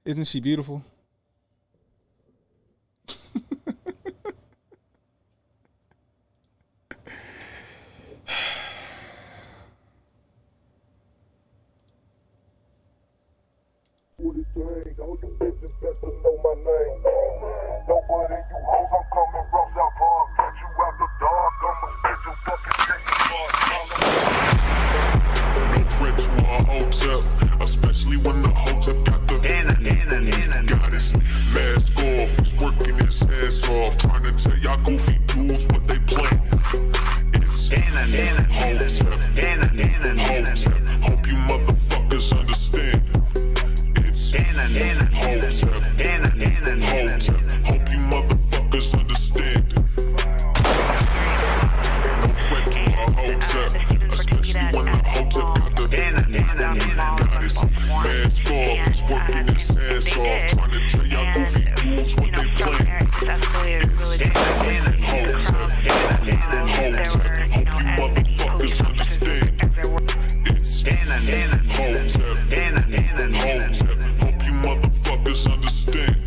Isn't she beautiful? No threat to our Hotep, especially when the Hotep got the goddess. Mask off, he's working his ass off, trying to tell y'all goofy dudes what they playing. It's Hotep, Hotep. Hope you motherfuckers understand. It's Hotep, Hotep. Hope you motherfuckers understand. No threat to our Hotep, especially when the Hotep got the goddess. Mask off, he's working his ass off, trying to tell y'all goofy dudes what they playing. It's Hotep, Hotep. Hope you motherfuckers understand. It's Hotep, Hotep. Hope you motherfuckers understand.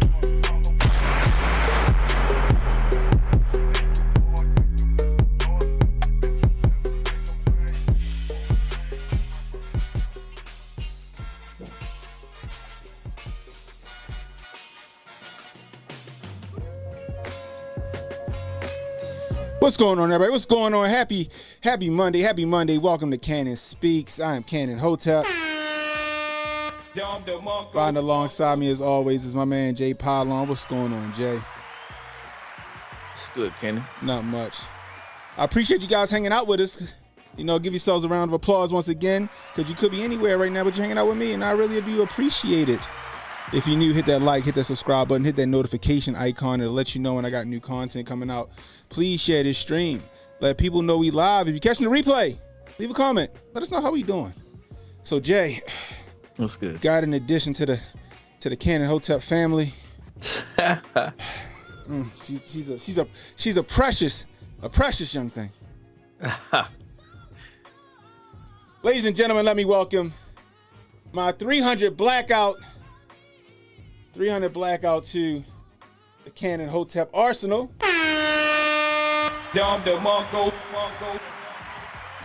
What's going on, everybody? What's going on? Happy Monday. Happy Monday. Welcome to Cannon Speaks. I am Cannon Hotep. Riding alongside me, as always, is my man, Jay Pylon. What's going on, Jay? It's good, Kenny. Not much. I appreciate you guys hanging out with us. You know, give yourselves a round of applause once again, because you could be anywhere right now, but you're hanging out with me, and I really do appreciate it. If you're new, hit that like, hit that subscribe button, hit that notification icon. It'll let you know when I got new content coming out. Please share this stream. Let people know we live. If you're catching the replay, leave a comment. Let us know how we doing. So, Jay, What's good? got an addition to the Cannon Hotep family. She's a precious young thing. Ladies and gentlemen, let me welcome my 300 blackout to the Cannon Hotep Arsenal.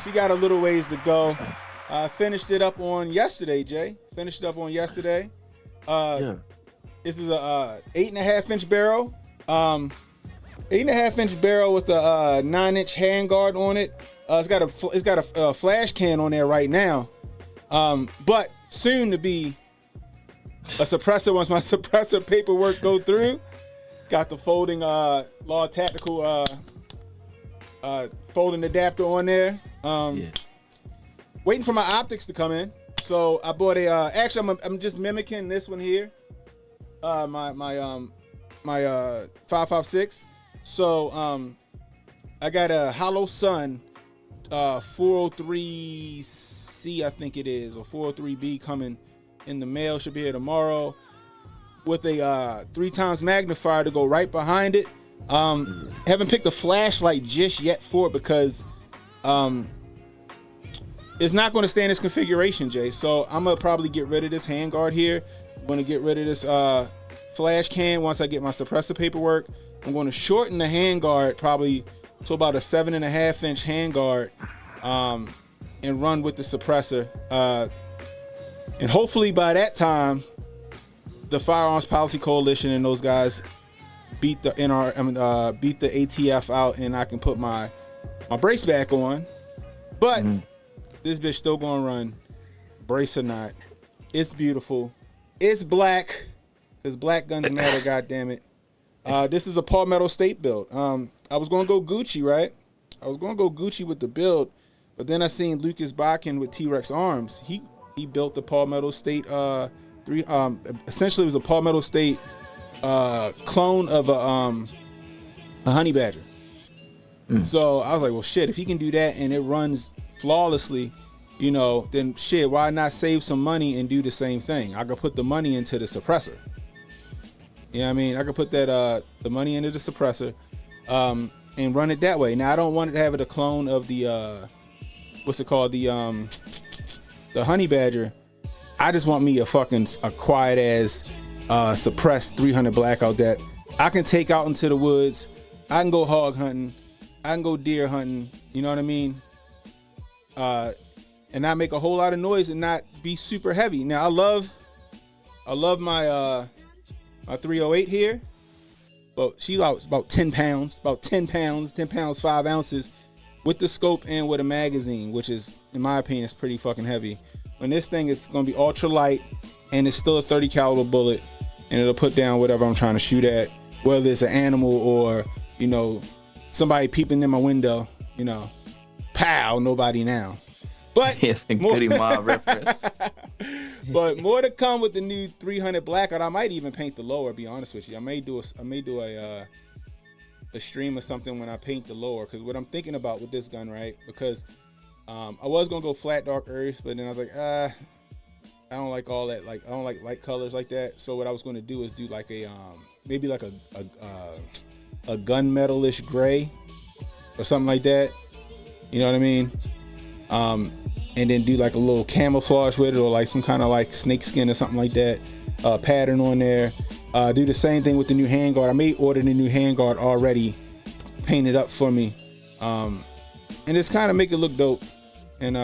She got a little ways to go. Finished it up on yesterday, Jay. Finished it up on yesterday. Yeah. This is a 8.5-inch barrel. 8.5-inch barrel with a 9-inch handguard on it. It's got a flash can on there right now, but soon to be a suppressor once my suppressor paperwork go through. Got the folding Law Tactical folding adapter on there. Waiting for my optics to come in. So I bought a actually I'm just mimicking this one here. My 5.56. So I got a Hollow Sun 403C, I think it is, or 403B coming in the mail. Should be here tomorrow with a 3 times magnifier to go right behind it. Haven't picked a flashlight just yet for it because it's not going to stay in this configuration, Jay. So I'm gonna probably get rid of this handguard here. I'm gonna get rid of this flash can once I get my suppressor paperwork. I'm going to shorten the handguard probably to about a 7.5-inch handguard, and run with the suppressor. And hopefully by that time, the Firearms Policy Coalition and those guys beat the ATF out, and I can put my brace back on. But this bitch still gonna run, brace or not. It's beautiful. It's black, because black guns matter. God damn it. This is a Palmetto State build. I was gonna go Gucci, right? I was gonna go Gucci with the build, but then I seen Lucas Bakken with T-Rex Arms. He built the Palmetto State essentially it was a Palmetto State clone of a honey badger. So I was like, well, shit, if he can do that and it runs flawlessly, you know, then shit, why not save some money and do the same thing? I could put the money into the suppressor. You know what I mean? I could put that the money into the suppressor and run it that way. Now I don't want it to have it a clone of the what's it called? The honey badger. I just want me a quiet ass suppressed 300 blackout that I can take out into the woods. I can go hog hunting. I can go deer hunting. You know what I mean? And not make a whole lot of noise and not be super heavy. Now I love my my 308 here, but she's about 10 pounds, 10 pounds 5 ounces with the scope and with a magazine, which is, in my opinion, is pretty fucking heavy. When this thing is going to be ultra light and it's still a 30 caliber bullet, and it'll put down whatever I'm trying to shoot at, whether it's an animal or, you know, somebody peeping in my window, you know, pow, nobody now. But Goody Mob reference. But more to come with the new 300 blackout. I might even paint the lower. Be honest with you, I may do a stream or something when I paint the lower. Because what I'm thinking about with this gun, right? Because I was gonna go flat dark earth, but then I was like, I don't like all that. Like I don't like light colors like that. So what I was gonna do is do like a maybe like a gunmetalish gray or something like that. You know what I mean? And then do like a little camouflage with it, or like some kind of like snake skin or something like that, pattern on there. Do the same thing with the new handguard. I may order the new handguard already painted up for me, and just kind of make it look dope. And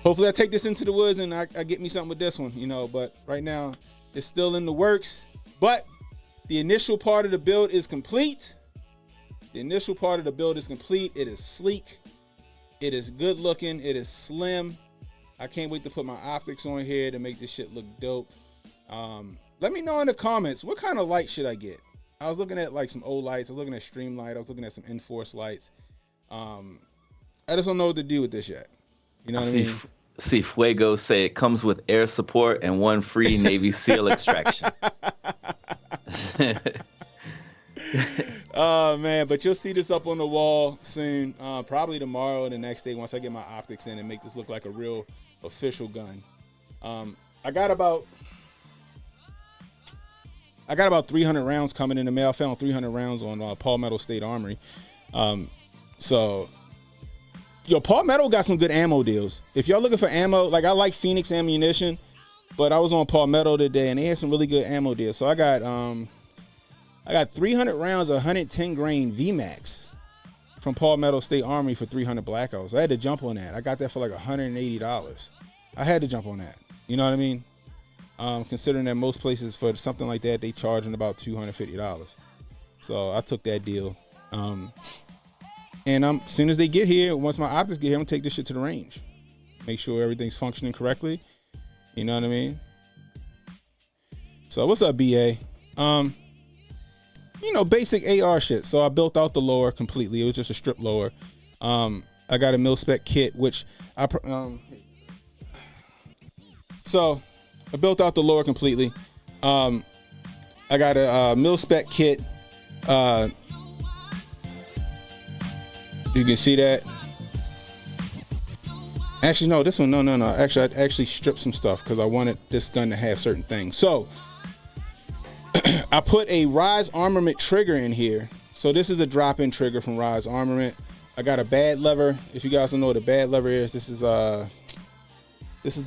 hopefully I take this into the woods and I get me something with this one, you know. But right now it's still in the works. But the initial part of the build is complete. It is sleek. It is good looking. It is slim. I can't wait to put my optics on here to make this shit look dope. Let me know in the comments, what kind of light should I get? I was looking at like some old lights. I was looking at Streamlight. I was looking at some Enforce lights. I just don't know what to do with this yet. You know what I mean? See Fuego say it comes with air support and 1 free Navy SEAL extraction. Oh man, but you'll see this up on the wall soon, probably tomorrow or the next day once I get my optics in and make this look like a real official gun. I got about 300 rounds coming in the mail. I found 300 rounds on Palmetto State Armory. So Palmetto got some good ammo deals. If y'all looking for ammo, like I like Phoenix ammunition, but I was on Palmetto today and they had some really good ammo deals. So I got 300 rounds of 110 grain VMAX from Palmetto State Armory for 300 blackouts. I had to jump on that. I got that for like $180. I had to jump on that. You know what I mean? Considering that most places for something like that, they charging about $250. So I took that deal. And as soon as they get here, once my optics get here, I'm gonna take this shit to the range. Make sure everything's functioning correctly. You know what I mean? So what's up, BA? You know, basic AR shit. So I built out the lower completely. It was just a strip lower. I got a mil-spec kit, which so I built out the lower completely. I got a mil-spec kit. You can see that. Actually, no, this one, no. Actually, I actually stripped some stuff because I wanted this gun to have certain things. So I put a Rise Armament trigger in here. So this is a drop-in trigger from Rise Armament. I got a bad lever. If you guys don't know what a bad lever is, this is the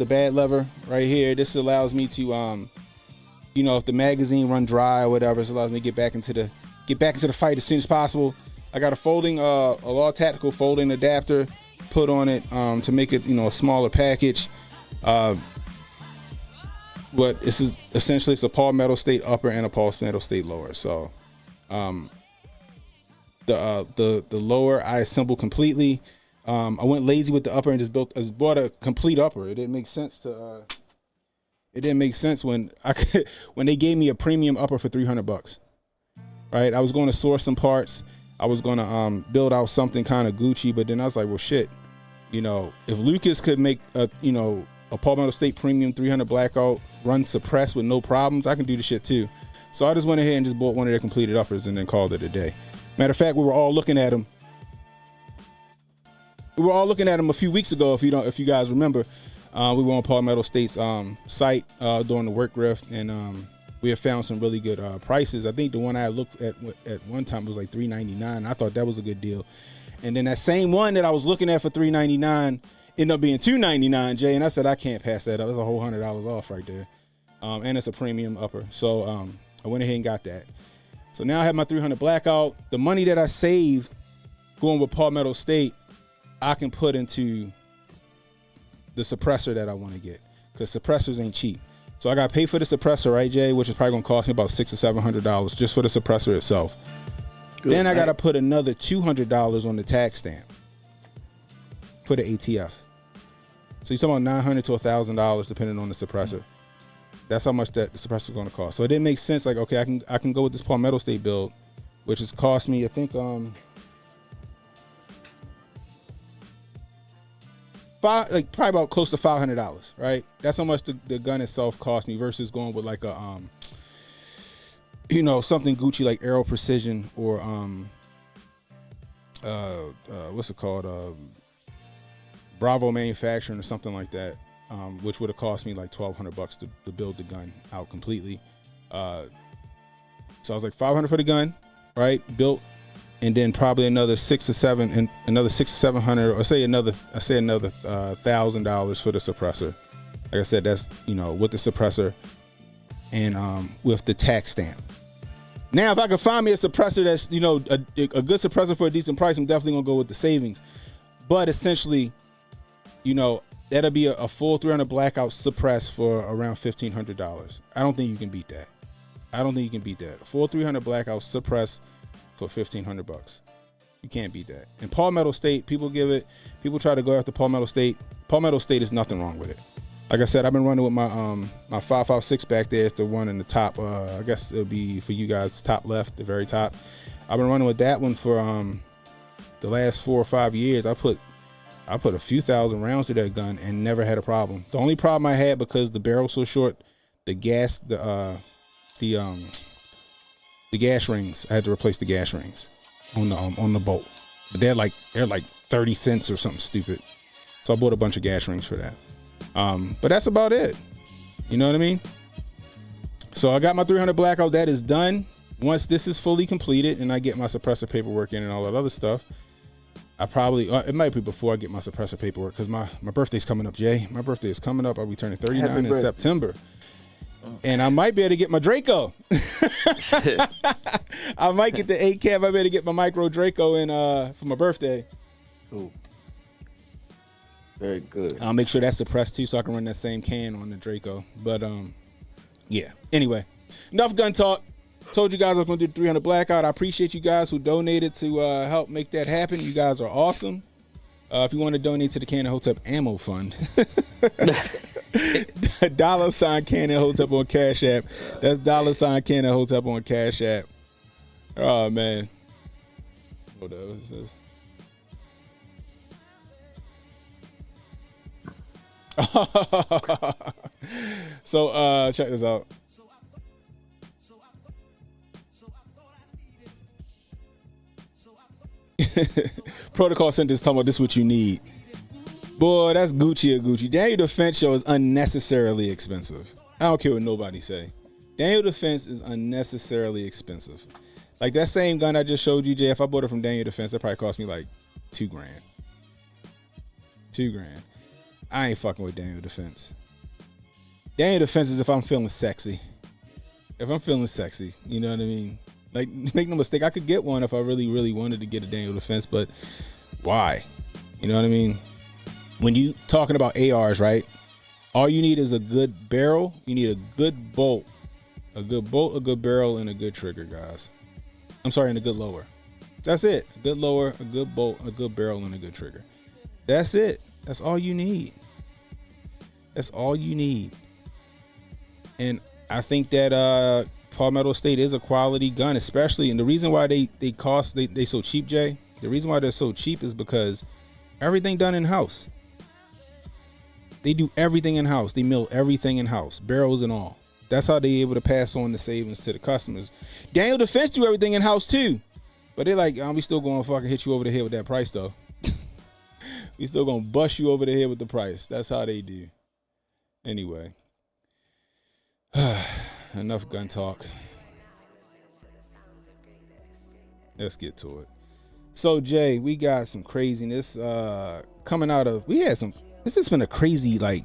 bad lever right here. This allows me to you know, if the magazine run dry or whatever, this allows me to get back into the fight as soon as possible. I got a folding a Law Tactical folding adapter put on it to make it, you know, a smaller package. But this is essentially, it's a palmetto state upper and a palmetto state lower. So the lower I assembled completely. I went lazy with the upper and just bought a complete upper. It didn't make sense to when they gave me a premium upper for $300. Right? I was going to source some parts. I was going to build out something kind of Gucci, but then I was like, well, shit, you know, if Lucas could make a Palmetto State Premium 300 Blackout run suppressed with no problems, I can do the shit too. So I just went ahead and just bought one of their completed uppers and then called it a day. Matter of fact, we were all looking at them. A few weeks ago, if you guys remember. We were on Palmetto State's site during the work rift, and we have found some really good prices. I think the one I looked at one time was like $399. I thought that was a good deal. And then that same one that I was looking at for $399 ended up being $299, Jay. And I said, I can't pass that up. That's a whole $100 off right there. And it's a premium upper. So I went ahead and got that. So now I have my 300 Blackout. The money that I saved going with Palmetto State, I can put into the suppressor that I want to get, because suppressors ain't cheap. So I got to pay for the suppressor, right, Jay? Which is probably going to cost me about $600 or $700 just for the suppressor itself. Good, then I got to put another $200 on the tax stamp for the ATF. So you're talking about $900 to $1,000 depending on the suppressor. That's how much that the suppressor is going to cost. So it didn't make sense. Like, okay, I can go with this Palmetto State build, which has cost me, I think, probably about close to $500, right? That's how much the gun itself cost me versus going with like a something Gucci like Aero Precision or what's it called, Bravo Manufacturing or something like that, which would have cost me like $1,200 to build the gun out completely. So I was like $500 for the gun, right? Built. And then probably another $600 or $700, or say another $1,000 for the suppressor. Like I said, that's, with the suppressor and with the tax stamp. Now, if I could find me a suppressor that's, a good suppressor for a decent price, I'm definitely gonna go with the savings. But essentially, that'll be a full 300 Blackout suppress for around $1,500. I don't think you can beat that. A full 300 Blackout suppress for $1,500. You can't beat that. And Palmetto State, people try to go after Palmetto State. Palmetto State is nothing wrong with it. Like I said, I've been running with my 5.56 back there. It's the one in the top. I guess it'll be for you guys, top left, the very top. I've been running with that one for the last 4 or 5 years. I put a few thousand rounds to that gun and never had a problem. The only problem I had, because the barrel's so short, the gas rings. I had to replace the gas rings on the bolt, but they're like 30 cents or something stupid. So I bought a bunch of gas rings for that. But that's about it. You know what I mean? So I got my 300 Blackout. That is done. Once this is fully completed and I get my suppressor paperwork in and all that other stuff, I probably it might be before I get my suppressor paperwork, because my birthday's coming up, Jay. My birthday is coming up. I'll be turning 39 in September. And I might be able to get my Draco. I might get the ACAB. I might be able to get my micro Draco in for my birthday. Cool. Very good. I'll make sure that's suppressed too, so I can run that same can on the Draco. But yeah. Anyway, enough gun talk. Told you guys I was going to do 300 Blackout. I appreciate you guys who donated to help make that happen. You guys are awesome. If you want to donate to the Cannon Hotep Ammo Fund, $ Cannon Hotep on Cash App. That's $ Cannon Hotep on Cash App. Oh man. Hold on, what's this? So check this out. Protocol sentence talking about this what you need. Boy, that's Gucci or Gucci. Daniel Defense Show is unnecessarily expensive. I don't care what nobody say. Daniel Defense is unnecessarily expensive. Like that same gun I just showed you, Jay, if I bought it from Daniel Defense, that probably cost me like $2,000. $2,000. I ain't fucking with Daniel Defense. Daniel Defense is if I'm feeling sexy. If I'm feeling sexy, you know what I mean? Like, make no mistake, I could get one if I really, really wanted to get a Daniel Defense, but why? You know what I mean? When you talking about ARs, right? All you need is a good barrel. You need a good bolt. A good bolt, a good barrel, and a good trigger, guys. I'm sorry, and a good lower. That's it. A good lower, a good bolt, a good barrel, and a good trigger. That's it. That's all you need. That's all you need. And I think that Palmetto State is a quality gun, especially, and the reason why they so cheap, Jay, the reason why they're so cheap is because everything done in-house. They do everything in-house. They mill everything in-house, barrels and all. That's how they able to pass on the savings to the customers. Daniel Defense do everything in-house too. But they're like, we still gonna fucking hit you over the head with that price though. We still gonna bust you over the head with the price. That's how they do. Anyway. Enough gun talk. Let's get to it. So Jay, we got some craziness coming out of, this has been a crazy like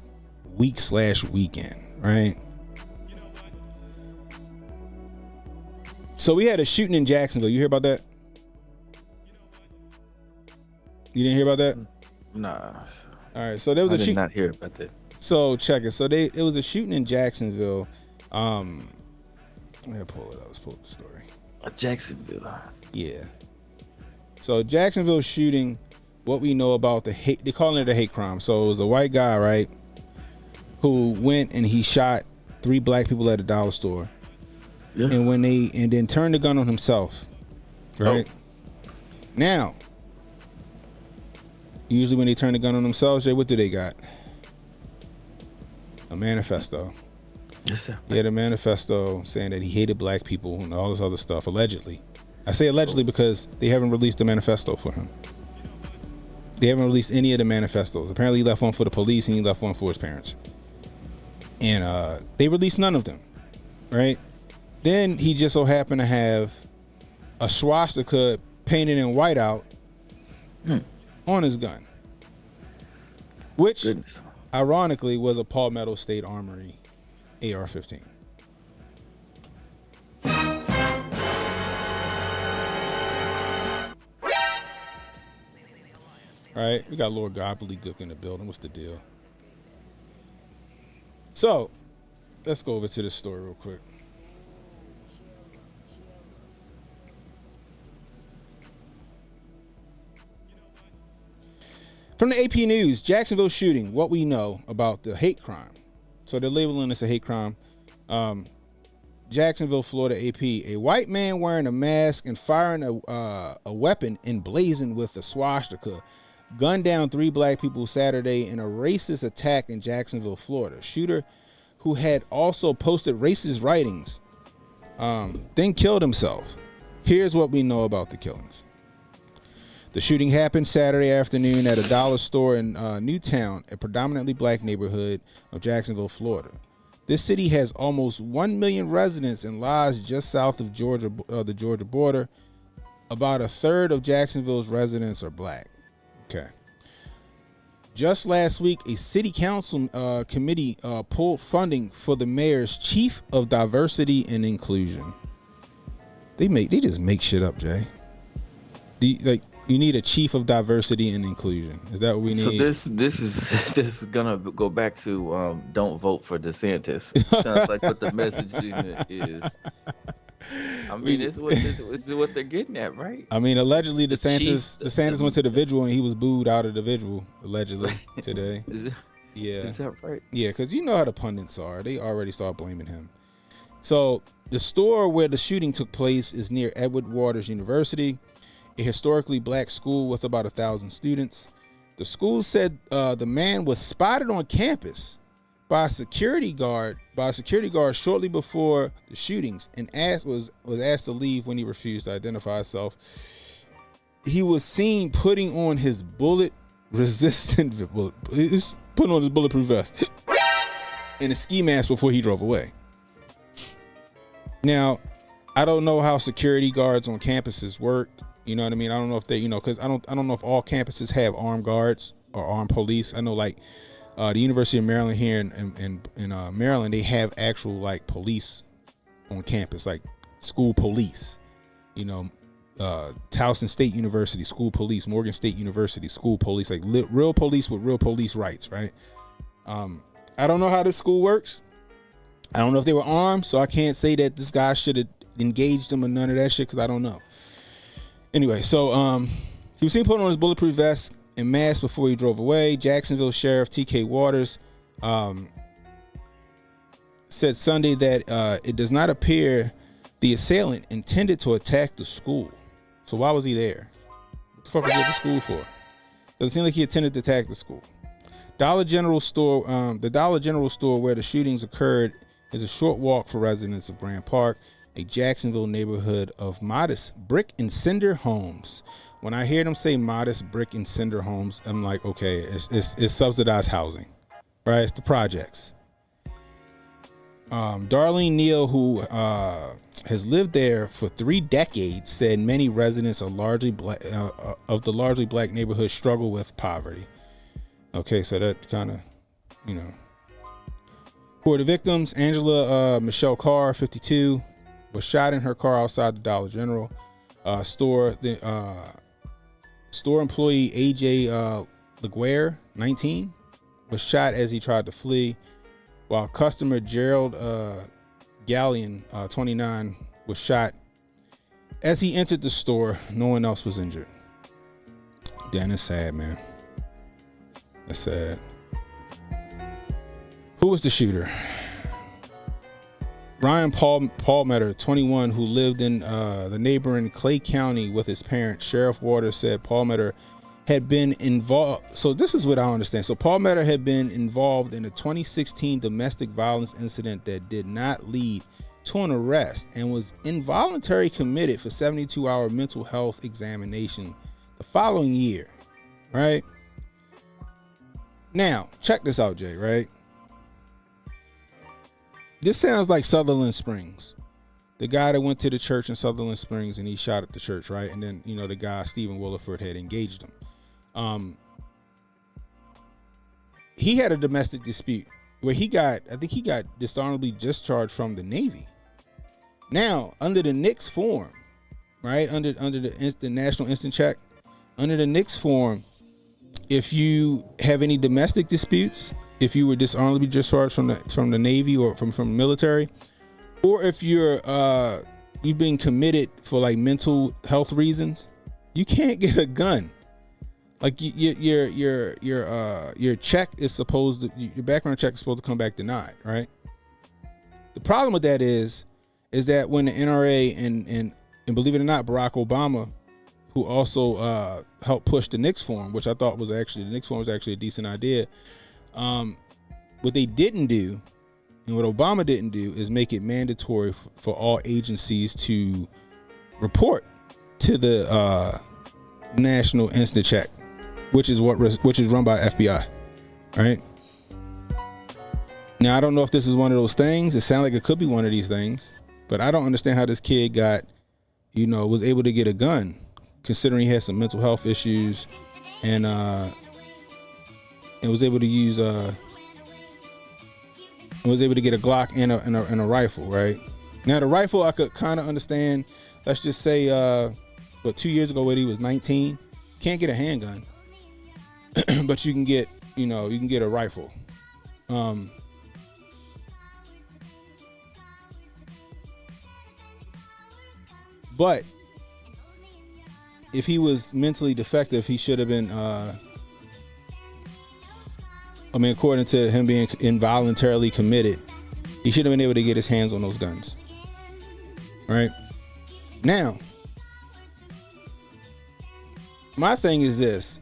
week/weekend, right? So we had a shooting in Jacksonville. You hear about that? You didn't hear about that? Nah. All right. So there was I did not hear about that. So check it. So it was a shooting in Jacksonville. Let me pull it up. Let's pull up the story. Jacksonville. Yeah. So Jacksonville shooting. What we know about the hate? They calling it a hate crime. So it was a white guy, right, who went and he shot 3 black people at a dollar store. Yeah. And then turned the gun on himself, right? Oh. Now, usually when they turn the gun on themselves, Jay, what do they got? A manifesto. Yes, sir. He had a manifesto saying that he hated black people and all this other stuff, allegedly. I say allegedly because they haven't released a manifesto for him. They haven't released any of the manifestos. Apparently he left one for the police and he left one for his parents. And they released none of them, right? Then he just so happened to have a swastika painted in whiteout on his gun, which ironically was a Palmetto State Armory AR-15. All right, we got Lord Gobbledygook in the building. What's the deal? So let's go over to this story real quick. From the AP News, Jacksonville shooting, what we know about the hate crime. So they're labeling this a hate crime. Jacksonville, Florida, AP. A white man wearing a mask and firing a weapon emblazoned with a swastika gunned down 3 black people Saturday in a racist attack in Jacksonville, Florida. Shooter, who had also posted racist writings, then killed himself. Here's what we know about the killings. The shooting happened Saturday afternoon at a dollar store in Newtown, a predominantly black neighborhood of Jacksonville, Florida. This city has almost 1 million residents and lies just south of the Georgia border. About a third of Jacksonville's residents are black. Okay. Just last week, a city council committee pulled funding for the mayor's chief of diversity and inclusion. They just make shit up, Jay. You need a chief of diversity and inclusion. Is that what we need? So this is gonna go back to don't vote for DeSantis. Sounds like what the message is. I mean, it's what they're getting at, right? I mean, allegedly DeSantis went to the vigil and he was booed out of the vigil allegedly today. Is that right? Yeah, because you know how the pundits are. They already start blaming him. So the store where the shooting took place is near Edward Waters University, a historically black school with about 1,000 students. The school said the man was spotted on campus by a security guard shortly before the shootings and was asked to leave when he refused to identify himself. He was seen putting on his bulletproof vest and a ski mask before he drove away. Now, I don't know how security guards on campuses work. You know what I mean? I don't know if they, because I don't know if all campuses have armed guards or armed police. I know like the University of Maryland here in Maryland, they have actual like police on campus, like school police. Towson State University, school police, Morgan State University, school police, like real police with real police rights, right? I don't know how this school works. I don't know if they were armed, so I can't say that this guy should have engaged them or none of that shit because I don't know. Anyway, so he was seen putting on his bulletproof vest and mask before he drove away. Jacksonville Sheriff T.K. Waters said Sunday that it does not appear the assailant intended to attack the school. So why was he there? What the fuck was he at the school for? Doesn't seem like he intended to attack the school. Dollar General store, the Dollar General store where the shootings occurred is a short walk for residents of Grand Park, a Jacksonville neighborhood of modest brick and cinder homes. When I hear them say modest brick and cinder homes, I'm like, okay, it's subsidized housing, right? It's the projects. Darlene Neal, who has lived there for 3 decades, said many residents are largely black, of the largely black neighborhood struggle with poverty. Okay, so that kind of, For the victims, Angela Michelle Carr, 52, was shot in her car outside the Dollar General store. The store employee AJ LaGuerre, 19, was shot as he tried to flee, while customer Gerald Gallion, 29, was shot as he entered the store. No one else was injured. Damn, it's sad, man. That's sad. Who was the shooter? Ryan Palmetter, 21, who lived in the neighboring Clay County with his parents. Sheriff Waters said Palmetter had been involved. So this is what I understand. So Palmetter had been involved in a 2016 domestic violence incident that did not lead to an arrest and was involuntarily committed for 72-hour mental health examination the following year, right? Now, check this out, Jay, right? This sounds like Sutherland Springs. The guy that went to the church in Sutherland Springs and he shot at the church, right? And then, the guy, Stephen Williford, had engaged him. He had a domestic dispute where I think he got dishonorably discharged from the Navy. Now, under the NICS form, right? Under the National Instant Check, under the NICS form, if you have any domestic disputes, if you were dishonorably discharged from the Navy or from the military, or if you've been committed for like mental health reasons, you can't get a gun. Like your check is supposed to, your background check is supposed to come back denied, right? The problem with that is that when the NRA and believe it or not, Barack Obama, who also helped push the NICS form, which I thought was actually, the NICS form was actually a decent idea. What they didn't do, and what Obama didn't do, is make it mandatory for all agencies to report to the National Instant Check, which is run by FBI, right? Now, I don't know if this is one of those things. It sounds like it could be one of these things, but I don't understand how this kid was able to get a gun, considering he had some mental health issues, and was able to use was able to get a Glock and a rifle, right? Now the rifle I could kind of understand. Let's just say, but 2 years ago when he was 19, can't get a handgun, but you can get a rifle. But if he was mentally defective, he should have been. According to him being involuntarily committed, he should have been able to get his hands on those guns. Right? Now, my thing is this.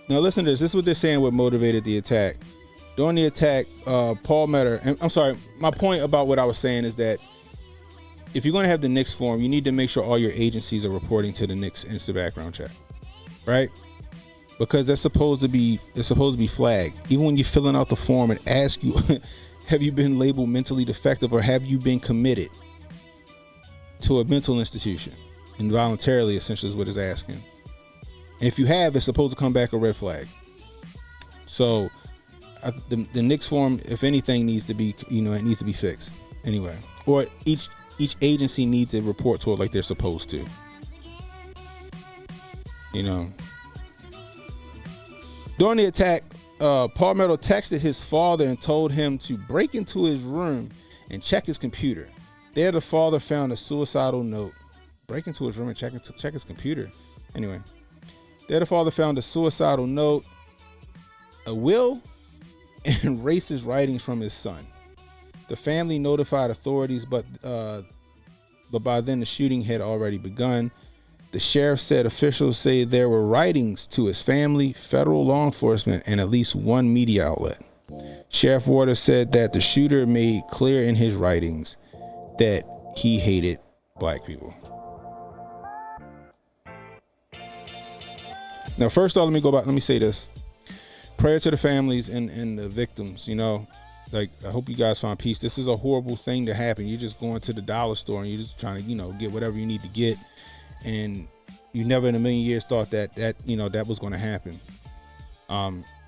Now, listen to this. This is what they're saying what motivated the attack. During the attack, Palmetter, and I'm sorry, my point about what I was saying is that if you're going to have the NICS form, you need to make sure all your agencies are reporting to the NICS instant background check. Right? Because it's supposed to be flagged. Even when you're filling out the form and ask you, have you been labeled mentally defective or have you been committed? to a mental institution involuntarily, essentially is what it's asking. And if you have, it's supposed to come back a red flag. So the Knicks form, if anything, needs to be, it needs to be fixed anyway. Or each agency needs to report to it like they're supposed to. During the attack, Palmetto texted his father and told him to break into his room and check his computer. There, the father found a suicidal note. Break into his room and check his computer. Anyway, there the father found a suicidal note, a will, and racist writings from his son. The family notified authorities, but by then the shooting had already begun. The sheriff said officials say there were writings to his family, federal law enforcement, and at least one media outlet. Sheriff Waters said that the shooter made clear in his writings that he hated black people. Now, first off, let me say this. Prayer to the families and the victims, I hope you guys find peace. This is a horrible thing to happen. You're just going to the dollar store and you're just trying to, get whatever you need to get. And you never in a million years thought that was going to happen.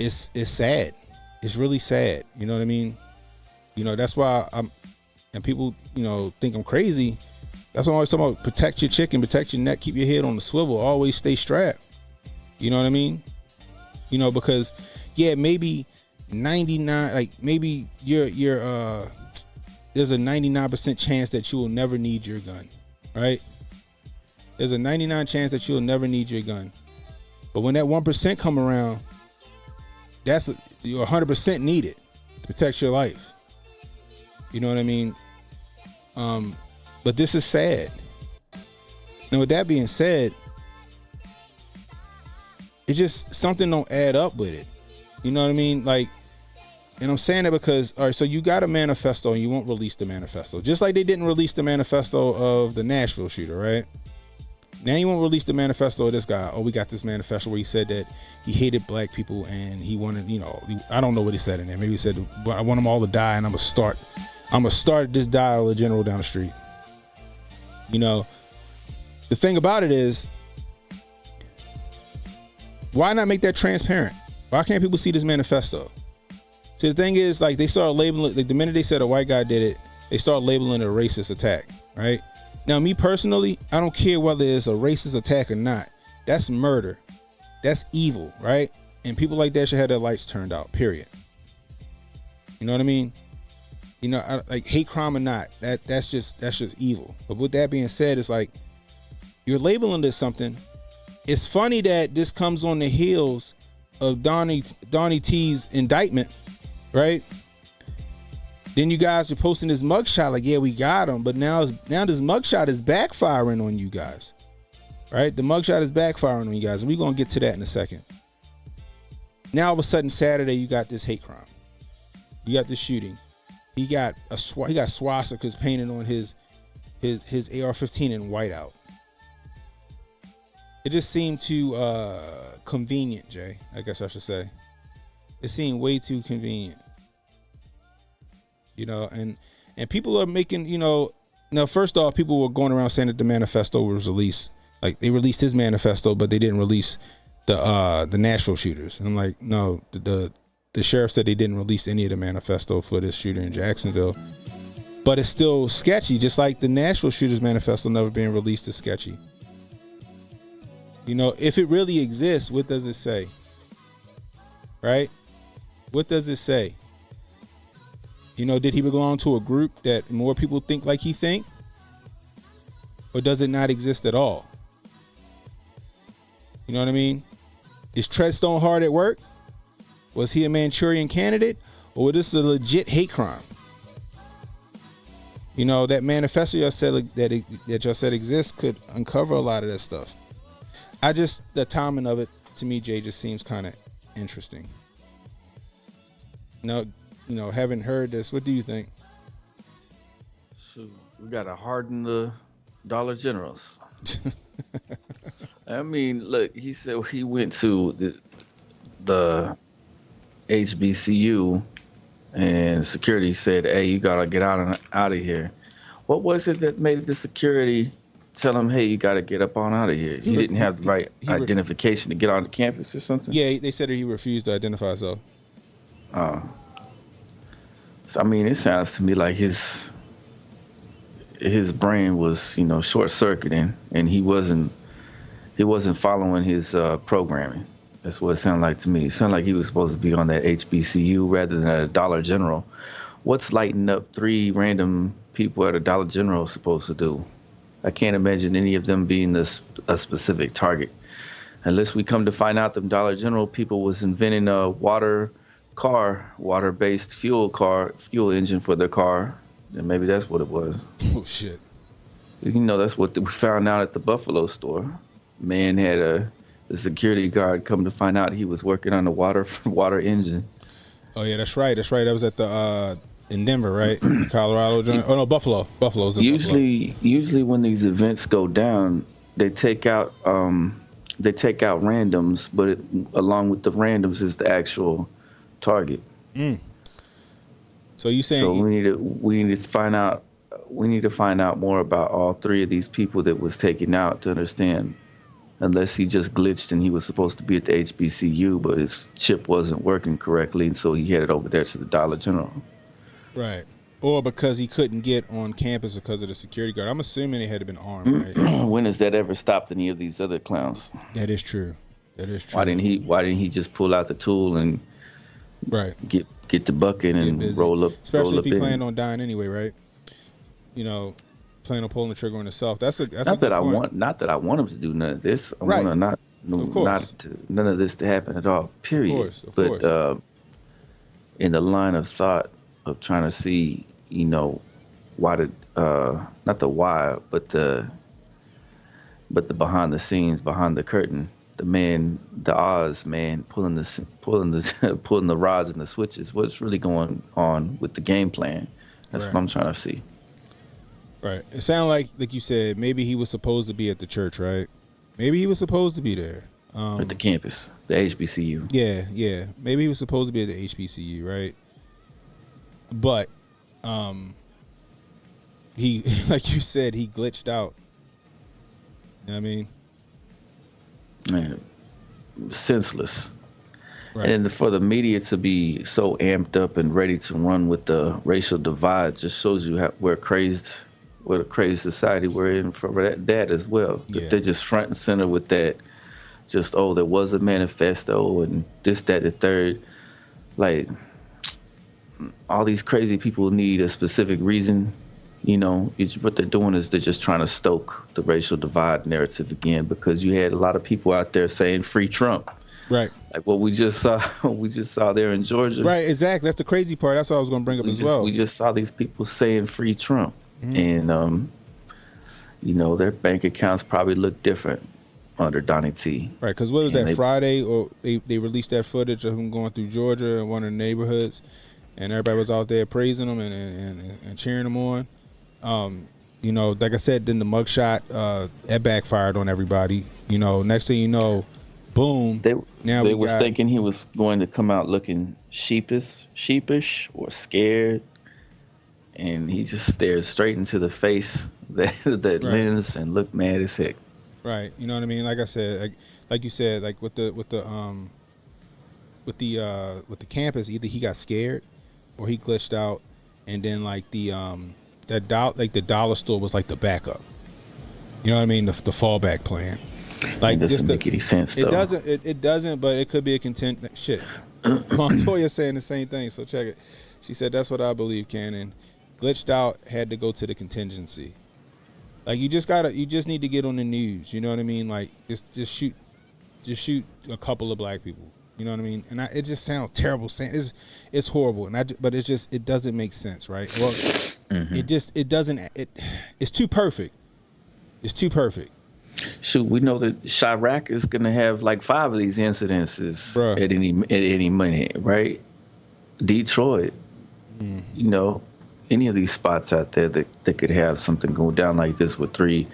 It's sad. It's really sad. You know what I mean? That's why and people, think I'm crazy. That's why I'm always talking about protect your chicken, protect your neck, keep your head on the swivel, always stay strapped. You know what I mean? Because maybe 99, maybe you're there's a 99% chance that you will never need your gun, right? There's a 99 chance that you'll never need your gun. But when that 1% come around, you're 100% needed to protect your life. You know what I mean? But this is sad. Now, with that being said, it just, something don't add up with it. You know what I mean? And I'm saying that because, all right, so you got a manifesto and you won't release the manifesto. Just like they didn't release the manifesto of the Nashville shooter, right? Now you won't release the manifesto of this guy. Oh, we got this manifesto where he said that he hated black people and he wanted, I don't know what he said in there. Maybe he said, I want them all to die and I'm gonna start this Dollar General down the street. The thing about it is, why not make that transparent? Why can't people see this manifesto? See, the thing is, they started labeling it, the minute they said a white guy did it, they started labeling it a racist attack, right? Now, me personally, I don't care whether it's a racist attack or not. That's murder. That's evil, right? And people like that should have their lights turned out, period. You know what I mean? Hate crime or not, that's just evil. But with that being said, it's you're labeling this something. It's funny that this comes on the heels of Donnie T's indictment, right? Then you guys are posting this mugshot yeah, we got him. But now this mugshot is backfiring on you guys, right? The mugshot is backfiring on you guys. And we're going to get to that in a second. Now, all of a sudden, Saturday, you got this hate crime. You got this shooting. He got swastikas painted on his AR-15 in whiteout. It just seemed too convenient, Jay. I guess I should say. It seemed way too convenient. And people are making, now first off, people were going around saying that the manifesto was released. They released his manifesto, but they didn't release the Nashville shooters. And I'm like, no, the sheriff said they didn't release any of the manifesto for this shooter in Jacksonville. But it's still sketchy, just like the Nashville shooters manifesto never being released is sketchy. If it really exists, what does it say? Right? What does it say? Did he belong to a group that more people think like he think? Or does it not exist at all? You know what I mean? Is Treadstone hard at work? Was he a Manchurian candidate? Or was this a legit hate crime? That manifesto y'all said that y'all said exists could uncover a lot of that stuff. The timing of it, to me, Jay, just seems kind of interesting. Haven't heard this. What do you think? So we got to harden the Dollar Generals. I mean, look, he said he went to the HBCU and security said, hey, you got to get out of here. What was it that made the security tell him, "Hey, you got to get up on out of here"? He didn't have the right identification to get on the campus or something. Yeah, they said that he refused to identify himself. So I mean, it sounds to me like his brain was, short circuiting, and he wasn't following his programming. That's what it sounded like to me. It sounded like he was supposed to be on that HBCU rather than at a Dollar General. What's lighting up 3 random people at a Dollar General supposed to do? I can't imagine any of them being a specific target. Unless we come to find out them Dollar General people was inventing a water-based fuel engine for their car. And maybe that's what it was. Oh, shit. That's what we found out at the Buffalo store. Man had the security guard come to find out he was working on the water engine. Oh, yeah, that's right. That was at the in Denver, right? Colorado. Oh no, Buffalo. Buffalo's in Buffalo. Usually when these events go down, they take out randoms, but along with the randoms is the actual target. So you saying? So we need to find out. We need to find out more about all 3 of these people that was taken out to understand. Unless he just glitched and he was supposed to be at the HBCU, but his chip wasn't working correctly, and so he headed over there to the Dollar General. Right. Or because he couldn't get on campus because of the security guard. I'm assuming he had been armed, right? When has that ever stopped any of these other clowns? That is true. Why didn't he just pull out the tool and get the bucket and roll up? Especially if he planned on dying anyway, right? Plan on pulling the trigger on himself. That's a not that I want him to do none of this. I want none of this to happen at all. Period. Of course. In the line of thought of trying to see, why not the why, but the behind the scenes, behind the curtain, the Oz man pulling the rods and the switches. What's really going on with the game plan? That's what I'm trying to see. Right. It sounded like you said, maybe he was supposed to be at the church, right? Maybe he was supposed to be there. At the campus, the HBCU. Yeah. Maybe he was supposed to be at the HBCU, right? But he, like you said, he glitched out. You know what I mean? Man, senseless. Right. And for the media to be so amped up and ready to run with the racial divide just shows you what a crazy society we're in for that as well. Yeah. They're just front and center with that. Just, there was a manifesto and this, that, the third. Like, all these crazy people need a specific reason. What they're doing is they're just trying to stoke the racial divide narrative again, because you had a lot of people out there saying free Trump. Right. Like what we just saw there in Georgia. Right, exactly. That's the crazy part. That's what I was going to bring up as well. We just saw these people saying free Trump. And, their bank accounts probably look different under Donnie T. Right, because what was that, Friday? Or they released that footage of him going through Georgia in one of the neighborhoods, and everybody was out there praising him and cheering him on. Like I said, then the mugshot, it backfired on everybody. Next thing you know, boom. They was thinking he was going to come out looking sheepish or scared. And he just stared straight into the face, that lens, and looked mad as heck. Right. You know what I mean? Like I said, like you said, like with the campus, either he got scared or he glitched out, and then like the dollar store was like the backup. You know what I mean? The fallback plan. Like, it doesn't make any sense, though. It doesn't, but it could be a shit. Montoya saying the same thing, so check it. She said, that's what I believe, Cannon. Glitched out, had to go to the contingency. Like, you just need to get on the news. You know what I mean? Like, just shoot a couple of black people. You know what I mean? And it just sounds terrible saying it's horrible. But it doesn't make sense, right? Well, it's too perfect. It's too perfect. Shoot, we know that Chirac is gonna have like 5 of these incidences at any minute, right? Detroit, any of these spots out there that could have something go down like this with three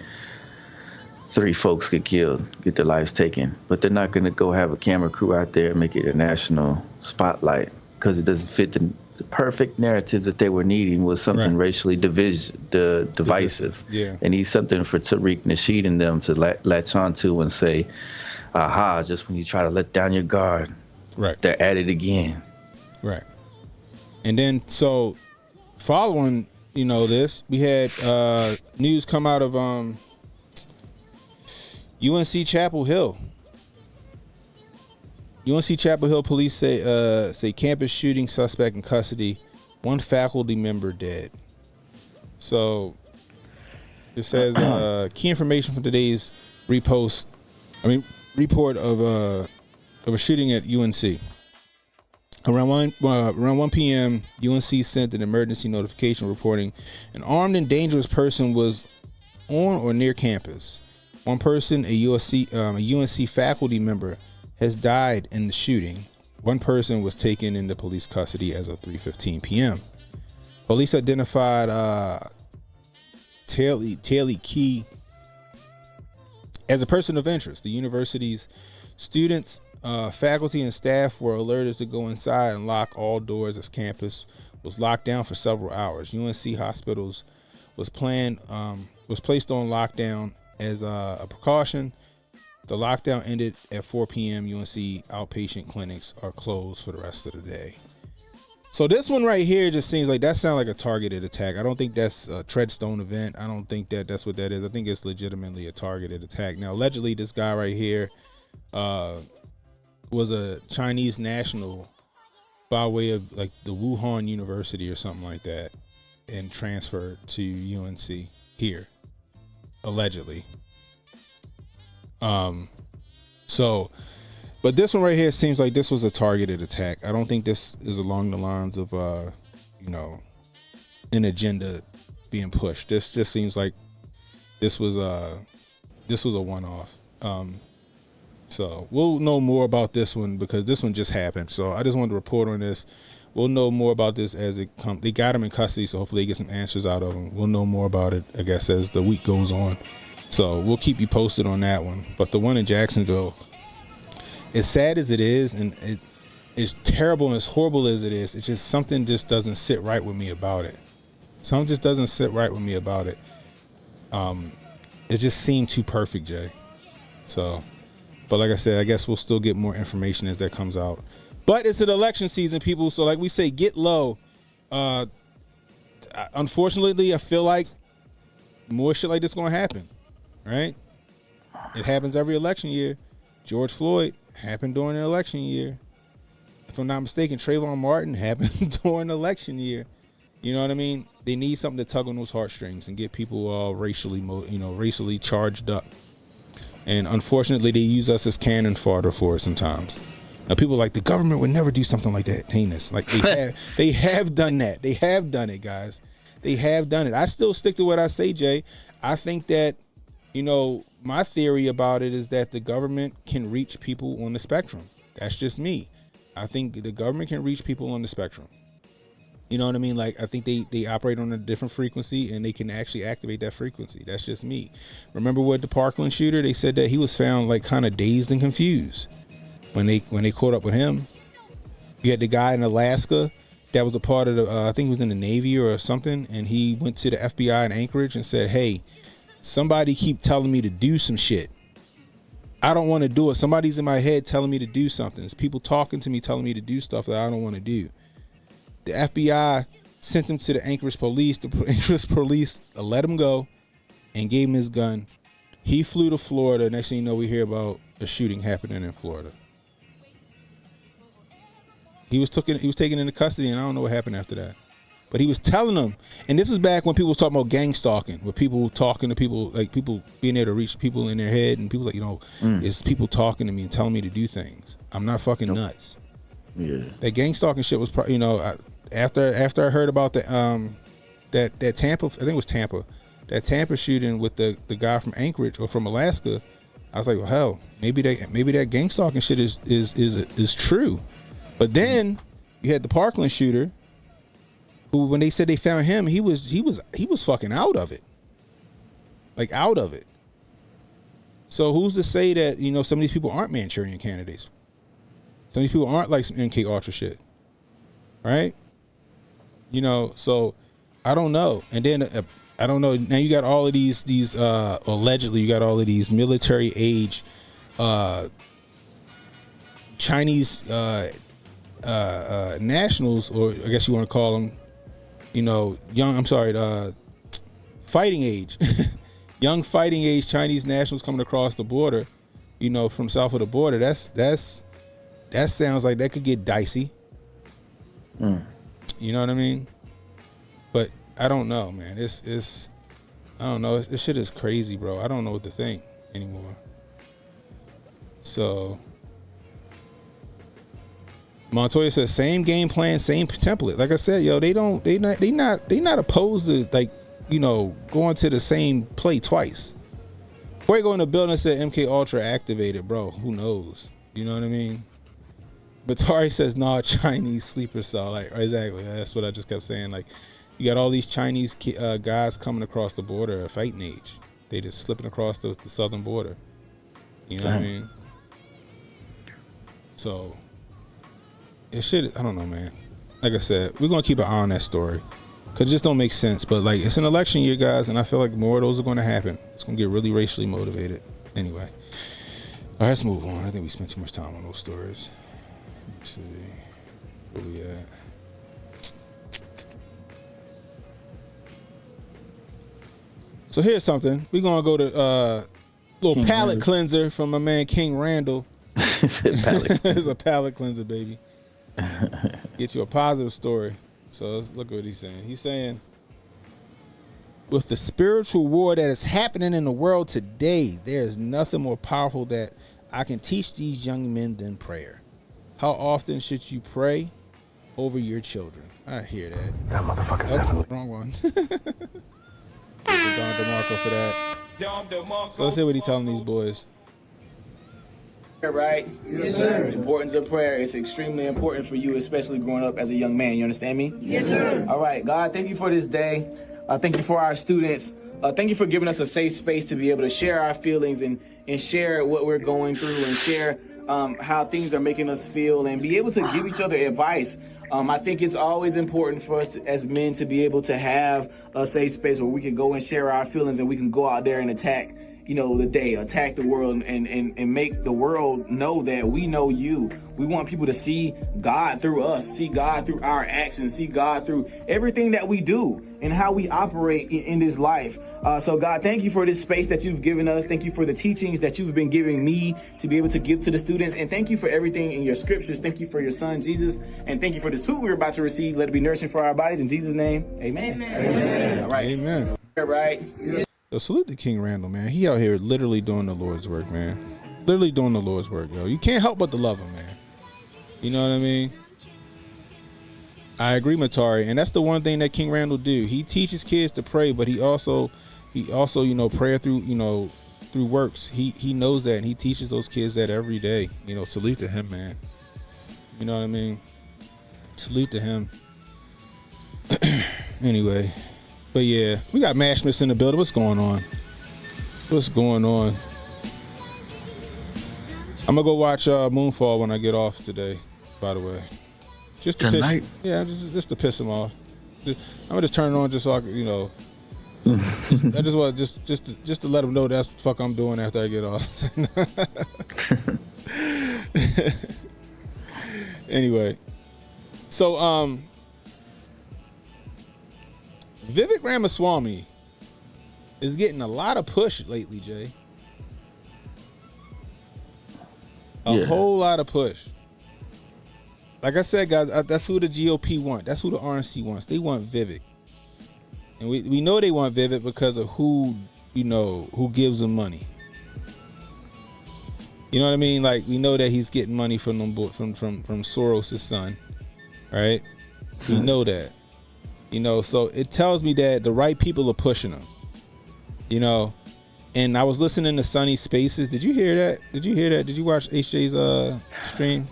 folks get killed, get their lives taken. But they're not gonna go have a camera crew out there and make it a national spotlight because it doesn't fit the perfect narrative that they were needing was something racially divisive. Yeah. And he's something for Tariq Nasheed and them to latch on to and say, aha, just when you try to let down your guard, they're at it again. Right. And then, so following, this, we had news come out of UNC Chapel Hill. UNC Chapel Hill police say campus shooting suspect in custody, one faculty member dead. So it says key information from today's report of a shooting at UNC. Around 1 p.m., UNC sent an emergency notification reporting an armed and dangerous person was on or near campus. One person, a UNC faculty member, has died in the shooting. One person was taken into police custody as of 3:15 p.m. Police identified Taylor Key as a person of interest. The university's students, faculty, and staff were alerted to go inside and lock all doors as campus was locked down for several hours. UNC hospitals was placed on lockdown as a precaution. The lockdown ended at 4 p.m. UNC outpatient clinics are closed for the rest of the day. So this one right here just seems like that sounds like a targeted attack. I don't think that's a Treadstone event. I don't think that's what that is. I think it's legitimately a targeted attack. Now, allegedly, this guy right here was a Chinese national by way of like the Wuhan University or something like that, and transferred to UNC here, allegedly. But this one right here seems like this was a targeted attack. I don't think this is along the lines of, an agenda being pushed. This just seems like this was a one-off. So we'll know more about this one because this one just happened. So I just wanted to report on this. We'll know more about this as it comes. They got him in custody, so hopefully they get some answers out of him. We'll know more about it, I guess, as the week goes on. So we'll keep you posted on that one. But the one in Jacksonville, as sad as it is, and it's terrible and as horrible as it is, it's just something just doesn't sit right with me about it. Something just doesn't sit right with me about it. It just seemed too perfect, Jay. So, but like I said, I guess we'll still get more information as that comes out. But it's an election season, people. So like we say, get low. Unfortunately, I feel like more shit like this is going to happen. Right? It happens every election year. George Floyd happened during an election year. If I'm not mistaken, Trayvon Martin happened during an election year. You know what I mean? They need something to tug on those heartstrings and get people all racially charged up. And unfortunately, they use us as cannon fodder for it sometimes. Now, people are like, the government would never do something like that, heinous. Like, they have done that. They have done it, guys. They have done it. I still stick to what I say, Jay. I think that, my theory about it is that the government can reach people on the spectrum. That's just me. I think the government can reach people on the spectrum. You know what I mean? Like, I think they operate on a different frequency and they can actually activate that frequency. That's just me. Remember with the Parkland shooter, they said that he was found like kind of dazed and confused when they caught up with him. You had the guy in Alaska that was a part of the, I think he was in the Navy or something. And he went to the FBI in Anchorage and said, hey, somebody keep telling me to do some shit. I don't want to do it. Somebody's in my head telling me to do something. There's people talking to me telling me to do stuff that I don't want to do. The FBI sent him to the Anchorage police. The Anchorage police let him go and gave him his gun. He flew to Florida. Next thing you know, we hear about a shooting happening in Florida. He was taken into custody, and I don't know what happened after that. But he was telling them, and this is back when people was talking about gang stalking, where people talking to people, like people being able to reach people in their head, and people like, it's people talking to me and telling me to do things. I'm not fucking nuts. Yeah. That gang stalking shit was, after I heard about that Tampa, I think it was Tampa, that Tampa shooting with the guy from Anchorage or from Alaska, I was like, well, hell, maybe that gang stalking shit is true. But then you had the Parkland shooter, who, when they said they found him, he was fucking out of it. Like, out of it. So who's to say that, some of these people aren't Manchurian candidates? Some of these people aren't like some MK Ultra shit. Right? You know, so I don't know. And then I don't know. Now you got all of these allegedly you got all of these military age Chinese nationals, or I guess you want to call them, you know, fighting age, young fighting age Chinese nationals coming across the border, you know, from south of the border. That sounds like that could get dicey. You know what I mean? But I don't know, man. It's I don't know. This shit is crazy, bro. I don't know what to think anymore. So Montoya says same game plan, same template. Like I said, yo, they not opposed to, like, you know, going to the same play twice. Before you go in the building, said MK Ultra activated, bro. Who knows? You know what I mean? Batari says nah, Chinese sleeper cell. Like, exactly. That's what I just kept saying. Like, you got all these Chinese guys coming across the border at fighting age. They just slipping across the southern border. You know what I mean? So it should, I don't know, man. Like I said, we're gonna keep an eye on that story because it just don't make sense. But like, it's an election year, guys, and I feel like more of those are going to happen. It's gonna get really racially motivated. Anyway, all right, let's move on. I think we spent too much time on those stories. Let's see where we at. So here's something. We're gonna go to little palate cleanser from my man King Randall. It's a palate cleanser, baby. Get you a positive story. So let's look at what he's saying. He's saying, with the spiritual war that is happening in the world today, there is nothing more powerful that I can teach these young men than prayer. How often should you pray over your children? I hear that. That motherfucker's definitely wrong one. Don DeMarco for that. So let's see what he's telling these boys. Right? Yes, sir. The importance of prayer is extremely important for you, especially growing up as a young man. You understand me? Yes, sir. All right, God, thank you for this day. Thank you for our students. Thank you for giving us a safe space to be able to share our feelings and share what we're going through and share how things are making us feel and be able to give each other advice. I think it's always important for us as men to be able to have a safe space where we can go and share our feelings and we can go out there and attack, you know, the day, attack the world and make the world know that we know you. We want people to see God through us, see God through our actions, see God through everything that we do and how we operate in this life. So God, thank you for this space that you've given us. Thank you for the teachings that you've been giving me to be able to give to the students. And thank you for everything in your scriptures. Thank you for your son, Jesus. And thank you for this food we're about to receive. Let it be nourishing for our bodies. In Jesus' name, amen. Amen. Amen. All right. Amen. All right. So salute to King Randall, man. He out here literally doing the Lord's work, man. Literally doing the Lord's work, yo. You can't help but to love him, man. You know what I mean? I agree, Matari, and that's the one thing that King Randall do. He teaches kids to pray, but he also, you know, prayer through, you know, through works. He knows that, and he teaches those kids that every day. You know, salute to him, man. You know what I mean? Salute to him. Anyway. But yeah, we got Mashmas in the building. What's going on? What's going on? I'm gonna go watch Moonfall when I get off today. By the way, just to tonight. Just to piss him off. I'm gonna just turn it on just so I can, you know. I just want just to let him know that's what the fuck I'm doing after I get off. Anyway, so Vivek Ramaswamy is getting a lot of push lately, Jay. A whole lot of push. Like I said, guys, that's who the GOP want. That's who the RNC wants. They want Vivek. And we know they want Vivek because of who, you know, who gives them money. You know what I mean? Like, we know that he's getting money from Soros' son, right? We know that. You know, so it tells me that the right people are pushing him. You know, and I was listening to Sunny Spaces. Did you hear that? Did you watch HJ's stream?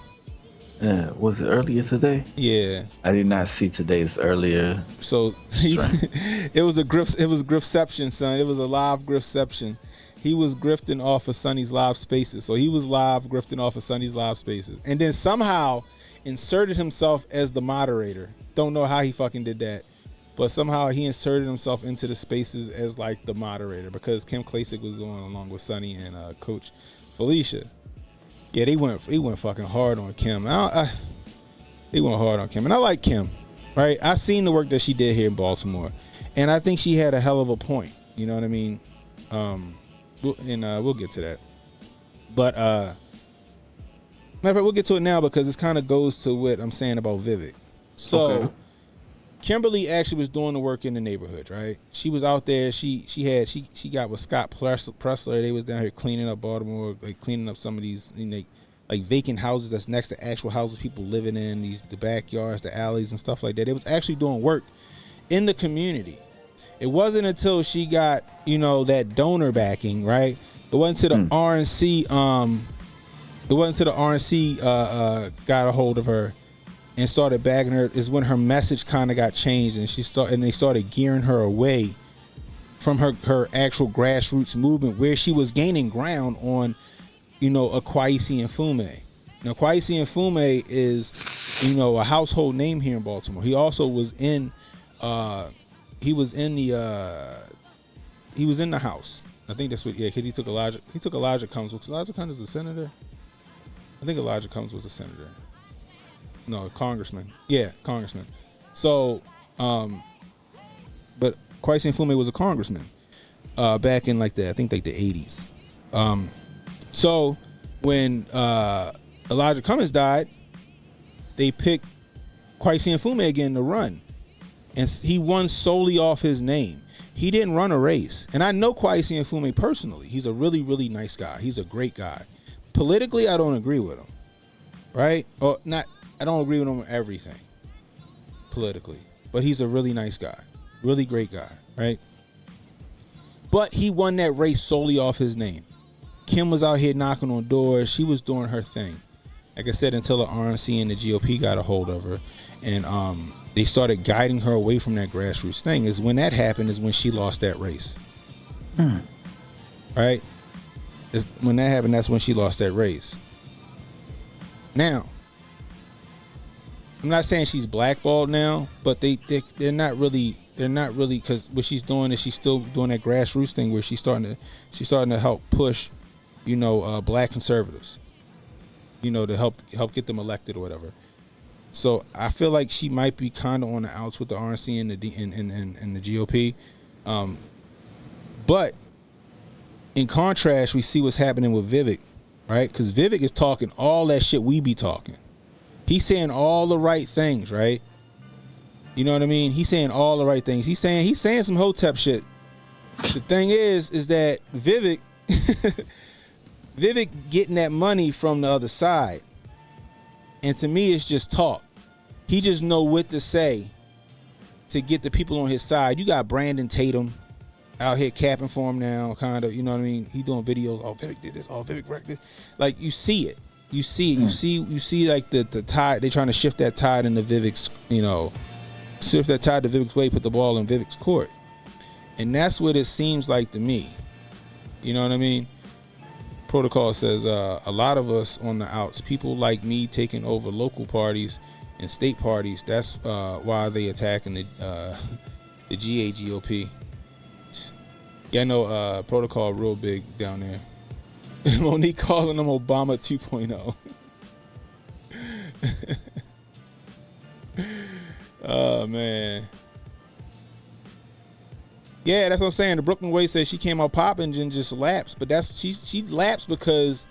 Was it earlier today? Yeah. I did not see today's earlier. So it was Griffception, son. It was a live Griffception. He was grifting off of Sunny's live spaces. So he was live grifting off of Sunny's live spaces. And then somehow inserted himself as the moderator. Don't know how he fucking did that, but somehow he inserted himself into the spaces as like the moderator because Kim Klacik was on along with Sonny and Coach Felicia. Yeah, he went fucking hard on Kim. He went hard on Kim, and I like Kim, right? I've seen the work that she did here in Baltimore, and I think she had a hell of a point. You know what I mean? We'll get to that. But matter of fact, we'll get to it now because this kind of goes to what I'm saying about Vivek. So, okay. Kimberly actually was doing the work in the neighborhood, right? She was out there. She got with Scott Pressler. They was down here cleaning up Baltimore, like cleaning up some of these like vacant houses that's next to actual houses people living in, the backyards, the alleys and stuff like that. It was actually doing work in the community. It wasn't until she got, that donor backing, right? It wasn't until the RNC got a hold of her and started bagging her is when her message kind of got changed, and they started gearing her away from her actual grassroots movement where she was gaining ground on Akwaisi Mfume. Now, Akwaisi Mfume is, a household name here in Baltimore. He also was in the House. I think that's what, because he took Elijah Cummings. Was Elijah Cummings a senator? I think Elijah Cummings was a senator. No, a congressman. Yeah, congressman. So, but Akwaisi Mfume was a congressman back in I think the 80s. So when Elijah Cummings died, they picked Akwaisi Mfume again to run. And he won solely off his name. He didn't run a race. And I know Akwaisi Mfume personally. He's a really, really nice guy. He's a great guy. Politically, I don't agree with him. Right? Or not, I don't agree with him on everything politically. But he's a really nice guy. Really great guy. Right? But he won that race solely off his name. Kim was out here knocking on doors. She was doing her thing. Like I said, until the RNC and the GOP got a hold of her. And they started guiding her away from that grassroots thing. Is when that happened is when she lost that race. Right? When that happened, that's when she lost that race. Now, I'm not saying she's blackballed now, but they're not really, because what she's doing is she's still doing that grassroots thing where she's starting to help push, black conservatives, to help get them elected or whatever. So I feel like she might be kind of on the outs with the RNC and the GOP. But in contrast, we see what's happening with Vivek, right? Because Vivek is talking all that shit we be talking. He's saying all the right things, right? You know what I mean? He's saying all the right things. He's saying some Hotep shit. The thing is that Vivek getting that money from the other side. And to me, it's just talk. He just know what to say to get the people on his side. You got Brandon Tatum out here capping for him now, kind of. You know what I mean? He doing videos. Oh, Vivek did this. Oh, Vivek wrecked this. Like, you see it. You see it. You see like the tide. They trying to shift that tide into Vivek's. Shift that tide to Vivek's way. Put the ball in Vivek's court. And that's what it seems like to me. You know what I mean? Protocol says a lot of us on the outs, people like me taking over local parties and state parties. That's why they attacking the GAGOP. Yeah, I know Protocol real big down there. Monique calling them Obama 2.0. Oh man. Yeah, that's what I'm saying. The Brooklyn Way says she came out popping and just lapsed, but she lapsed because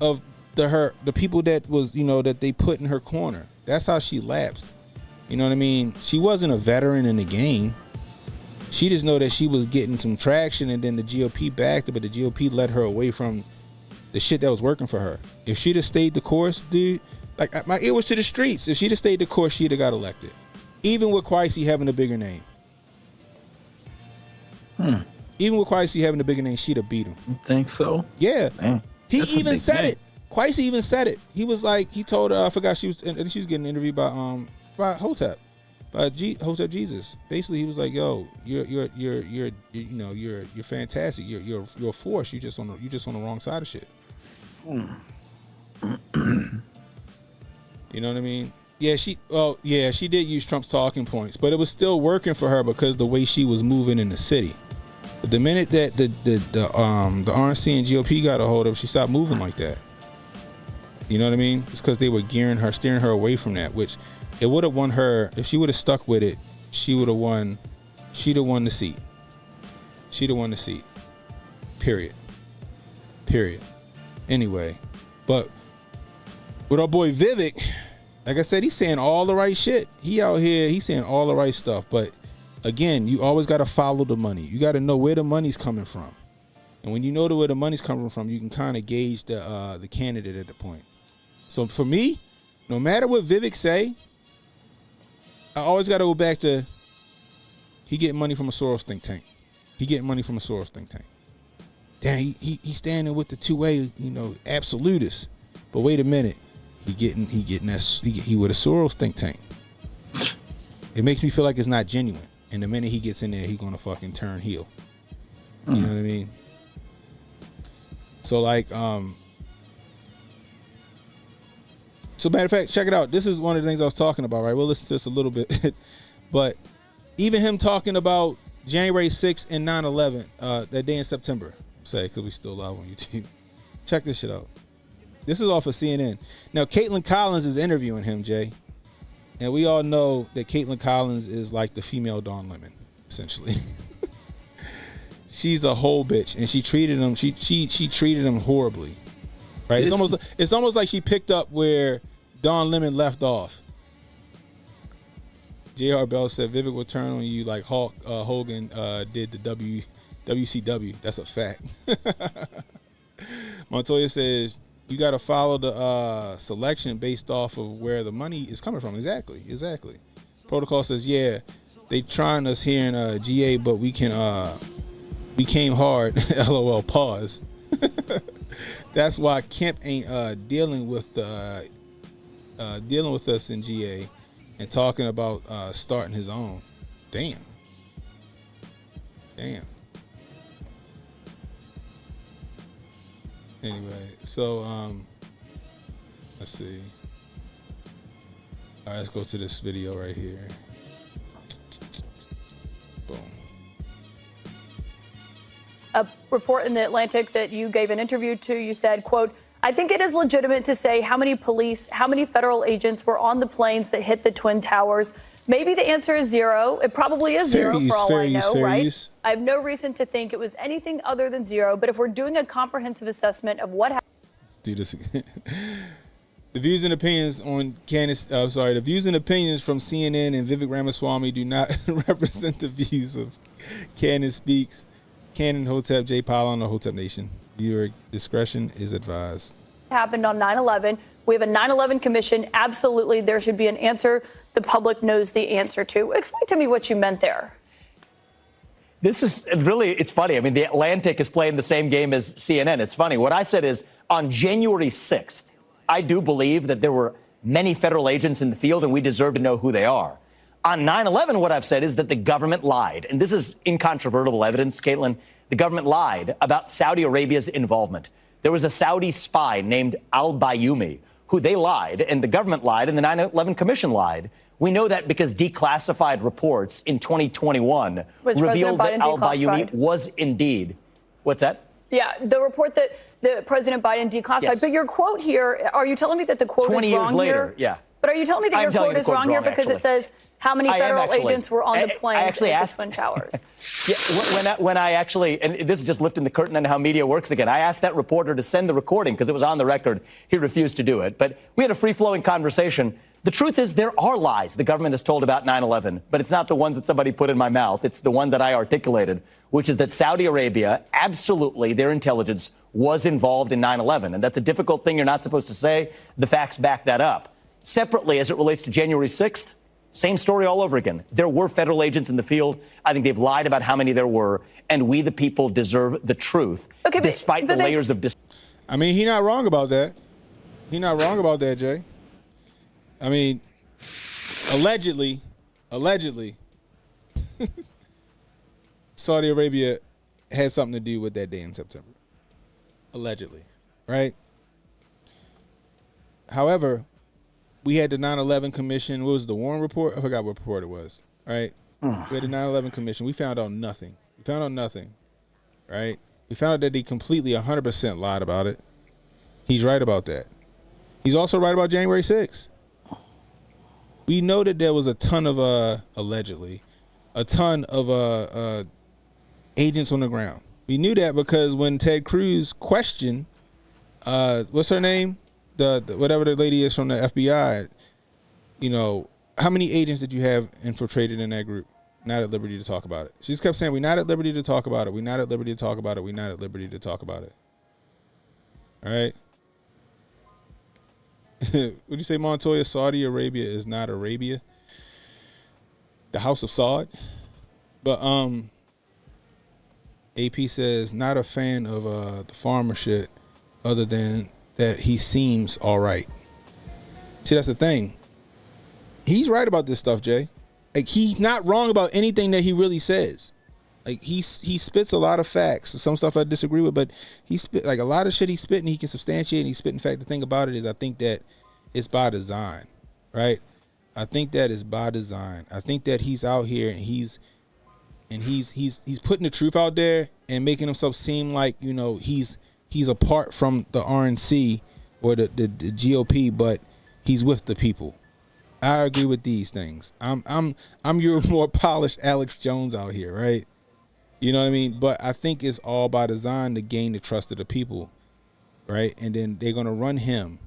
of the people that was that they put in her corner. That's how she lapsed. You know what I mean? She wasn't a veteran in the game. She just know that she was getting some traction, and then the GOP backed her, but the GOP led her away from the shit that was working for her. If she'd have stayed the course, dude, like my ear was to the streets. If she'd have stayed the course, she'd have got elected, even with Kwesi having a bigger name. Even with Kwesi having a bigger name, she'd have beat him. You think so? Yeah. Man, he even said it. Kwesi even said it. He was like, he told her, I forgot she was getting interviewed by Hotep, by Hotep Jesus. Basically, he was like, "Yo, you're fantastic. You're a force. You're just on the wrong side of shit." You know what I mean? Yeah, she did use Trump's talking points, but it was still working for her because the way she was moving in the city. But the minute that the RNC and GOP got a hold of her, she stopped moving like that. You know what I mean? It's because they were steering her away from that, which it would have won her if she would have stuck with it. She would have won. She'd have won the seat. She'd have won the seat. Period. Anyway, but with our boy Vivek, like I said, he's saying all the right shit. He out here, he's saying all the right stuff. But again, you always got to follow the money. You got to know where the money's coming from. And when you know where the money's coming from, you can kind of gauge the candidate at the point. So for me, no matter what Vivek say, I always got to go back to he getting money from a Soros think tank. Damn, he's standing with the two-way, absolutists. But wait a minute, he with a Soros think tank. It makes me feel like it's not genuine. And the minute he gets in there, he's gonna fucking turn heel. You know what I mean? So like, so matter of fact, check it out. This is one of the things I was talking about, right? We'll listen to this a little bit, but even him talking about January 6th and 9/11, that day in September, say, because we still live on YouTube. Check this shit out. This is off of CNN. Now, Caitlin Collins is interviewing him, Jay. And we all know that Caitlin Collins is like the female Dawn Lemon, essentially. She's a whole bitch, and she treated him. She treated him horribly, right? It's almost like she picked up where Dawn Lemon left off. J.R. Bell said Vivek will turn on you like Hogan did the WCW. That's a fact. Montoya says you got to follow the selection based off of where the money is coming from. Exactly. Protocol says, yeah, they trying us here in GA, but we came hard. LOL. Pause. That's why Kemp ain't dealing with us in GA and talking about starting his own. Damn. Anyway, so let's see. All right, let's go to this video right here. Boom. A report in the Atlantic that you gave an interview to, you said, quote, I think it is legitimate to say how many federal agents were on the planes that hit the Twin Towers. Maybe the answer is zero. It probably is zero for all I know, right? I have no reason to think it was anything other than zero. But if we're doing a comprehensive assessment of what happened. Do this again. The views and opinions from CNN and Vivek Ramaswamy do not represent the views of Canon Speaks, Canon, Hotep, J. Polon, or Hotep Nation. Viewer discretion is advised. Happened on 9/11. We have a 9/11 commission. Absolutely, there should be an answer the public knows the answer to. Explain to me what you meant there. This is really, it's funny. I mean, the Atlantic is playing the same game as CNN. It's funny. What I said is on January 6th, I do believe that there were many federal agents in the field and we deserve to know who they are. On 9/11, what I've said is that the government lied. And this is incontrovertible evidence, Caitlin. The government lied about Saudi Arabia's involvement. There was a Saudi spy named al-Bayoumi who they lied, and the government lied, and the 9/11 Commission lied. We know that because declassified reports in 2021 revealed that al-Bayoumi was indeed. What's that? Yeah, the report that the President Biden declassified. Yes. But your quote here, are you telling me that the quote is wrong 20 years later, here? yeah. But are you telling me that your quote is wrong here because it says how many federal agents were on the plane at the Twin Towers? Yeah, when I actually, and this is just lifting the curtain on how media works again, I asked that reporter to send the recording because it was on the record. He refused to do it. But we had a free-flowing conversation. The truth is there are lies the government has told about 9/11, but it's not the ones that somebody put in my mouth. It's the one that I articulated, which is that Saudi Arabia, absolutely, their intelligence was involved in 9/11. And that's a difficult thing you're not supposed to say. The facts back that up. Separately, as it relates to January 6th, same story all over again. There were federal agents in the field. I think they've lied about how many there were, and we, the people, deserve the truth, despite the layers of I mean, he's not wrong about that. He's not wrong about that, Jay. I mean, allegedly, Saudi Arabia had something to do with that day in September. Allegedly, right? However, we had the 9/11 commission. What was the Warren report? I forgot what report it was. Right? We had the 9/11 commission. We found out nothing. Right? We found out that he completely 100% lied about it. He's right about that. He's also right about January 6th. We know that there was a ton of allegedly a ton of agents on the ground. We knew that because when Ted Cruz questioned what's her name? The whatever the lady is from the FBI, you know, how many agents did you have infiltrated in that group? Not at liberty to talk about it. She just kept saying, we're not at liberty to talk about it. We're not at liberty to talk about it. We're not at liberty to talk about it. All right. Would you say, Montoya, Saudi Arabia is not Arabia? The House of Saud? But AP says, not a fan of the farmer shit other than that he seems all right. See, that's the thing. He's right about this stuff, Jay. Like, he's not wrong about anything that he really says. Like, he spits a lot of facts. Some stuff I disagree with, but he spit like a lot of shit he spit and he can substantiate and he spit. In fact, the thing about it is I think that it's by design, right? I think that is by design. I think that he's out here and he's putting the truth out there and making himself seem like, you know, he's apart from the RNC or the GOP, but he's with the people. I agree with these things. I'm your more polished Alex Jones out here, right? You know what I mean? But I think it's all by design to gain the trust of the people, right? And then they're gonna run him,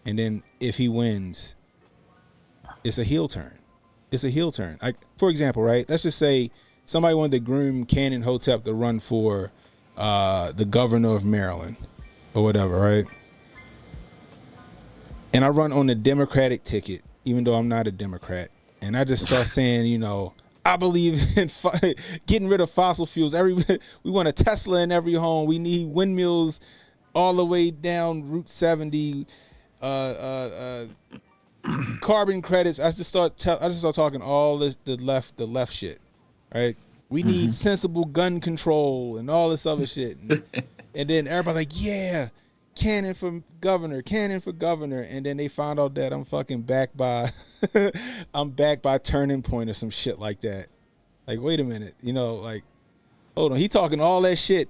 and then if he wins, it's a heel turn. It's a heel turn. Like, for example, right? Let's just say somebody wanted to groom Cannon Hotep to run for the governor of Maryland or whatever, right? And I run on the Democratic ticket, even though I'm not a Democrat. And I just start saying, you know, I believe in getting rid of fossil fuels. We want a Tesla in every home. We need windmills all the way down Route 70. Carbon credits. I just start talking all this the left shit, right? We need sensible gun control and all this other shit, and then everybody like, yeah, Cannon for governor, and then they found out that I'm fucking backed by I'm backed by Turning Point or some shit like that. Like, wait a minute, you know, like, hold on, he talking all that shit.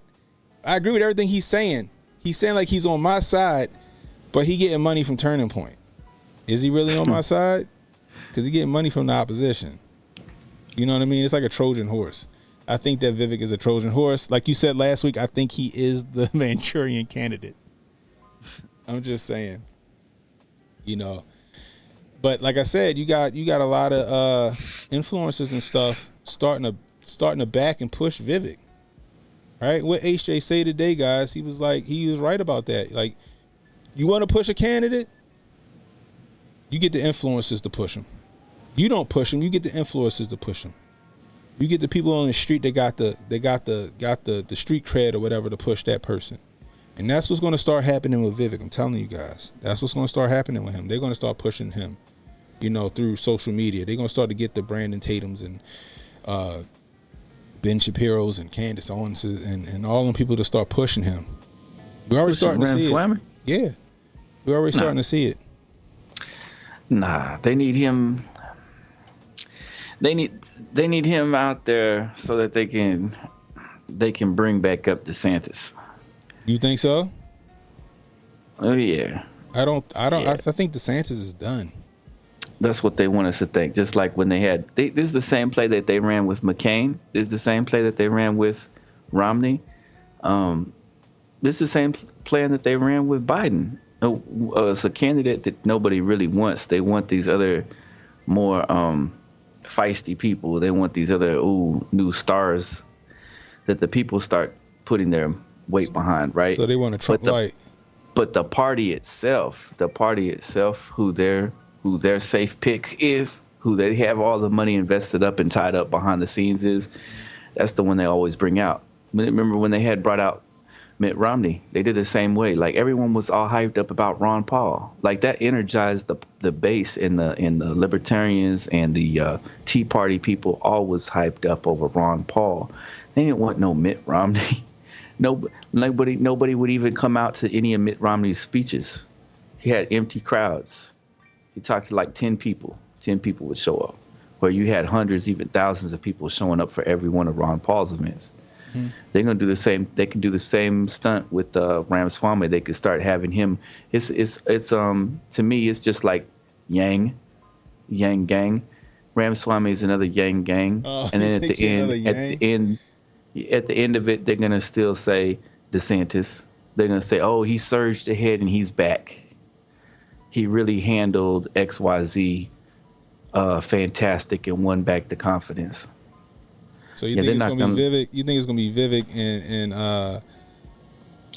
I agree with everything he's saying. He's saying like he's on my side, but he getting money from Turning Point. Is he really on my side? Because he getting money from the opposition. You know what I mean? It's like a Trojan horse. I think that Vivek is a Trojan horse. Like you said last week, I think he is the Manchurian candidate. I'm just saying. You know. But like I said, you got a lot of influencers and stuff starting to back and push Vivek. Right? What HJ say today, guys, he was right about that. Like, you want to push a candidate? You get the influencers to push them. You don't push them. You get the influencers to push them. You get the people on the street that got the street cred or whatever to push that person. And that's what's going to start happening with Vivek. I'm telling you guys. That's what's going to start happening with him. They're going to start pushing him, you know, through social media. They're going to start to get the Brandon Tatums and Ben Shapiro's and Candace Owens and all them people to start pushing him. We're already starting to see it. Yeah. We're already starting to see it. Nah, they need him. They need him out there so that they can bring back up DeSantis. You think so? Oh yeah. I don't. Yeah. I think DeSantis is done. That's what they want us to think. Just like when this is the same play that they ran with McCain. This is the same play that they ran with Romney. This is the same plan that they ran with Biden. It's a candidate that nobody really wants. They want these other more feisty people. They want these other new stars that the people start putting their weight behind, right? So they want to Trump light. But the party itself, who their safe pick is, who they have all the money invested up and tied up behind the scenes is, that's the one they always bring out. Remember when they had brought out Mitt Romney, they did the same way. Like, everyone was all hyped up about Ron Paul. Like, that energized the base in the libertarians and the Tea Party people, all was hyped up over Ron Paul. They didn't want no Mitt Romney. Nobody would even come out to any of Mitt Romney's speeches. He had empty crowds. You talk to like 10 people. 10 people would show up, where you had hundreds, even thousands of people showing up for every one of Ron Paul's events. They're gonna do the same. They can do the same stunt with Ramaswamy. They could start having him. It's to me, it's just like Yang Gang. Ramaswamy is another Yang Gang, and then at the end of it, they're gonna still say DeSantis. They're gonna say, oh, he surged ahead and he's back. He really handled XYZ fantastic and won back the confidence. So you think it's gonna be Vivek? You think it's gonna be Vivek and I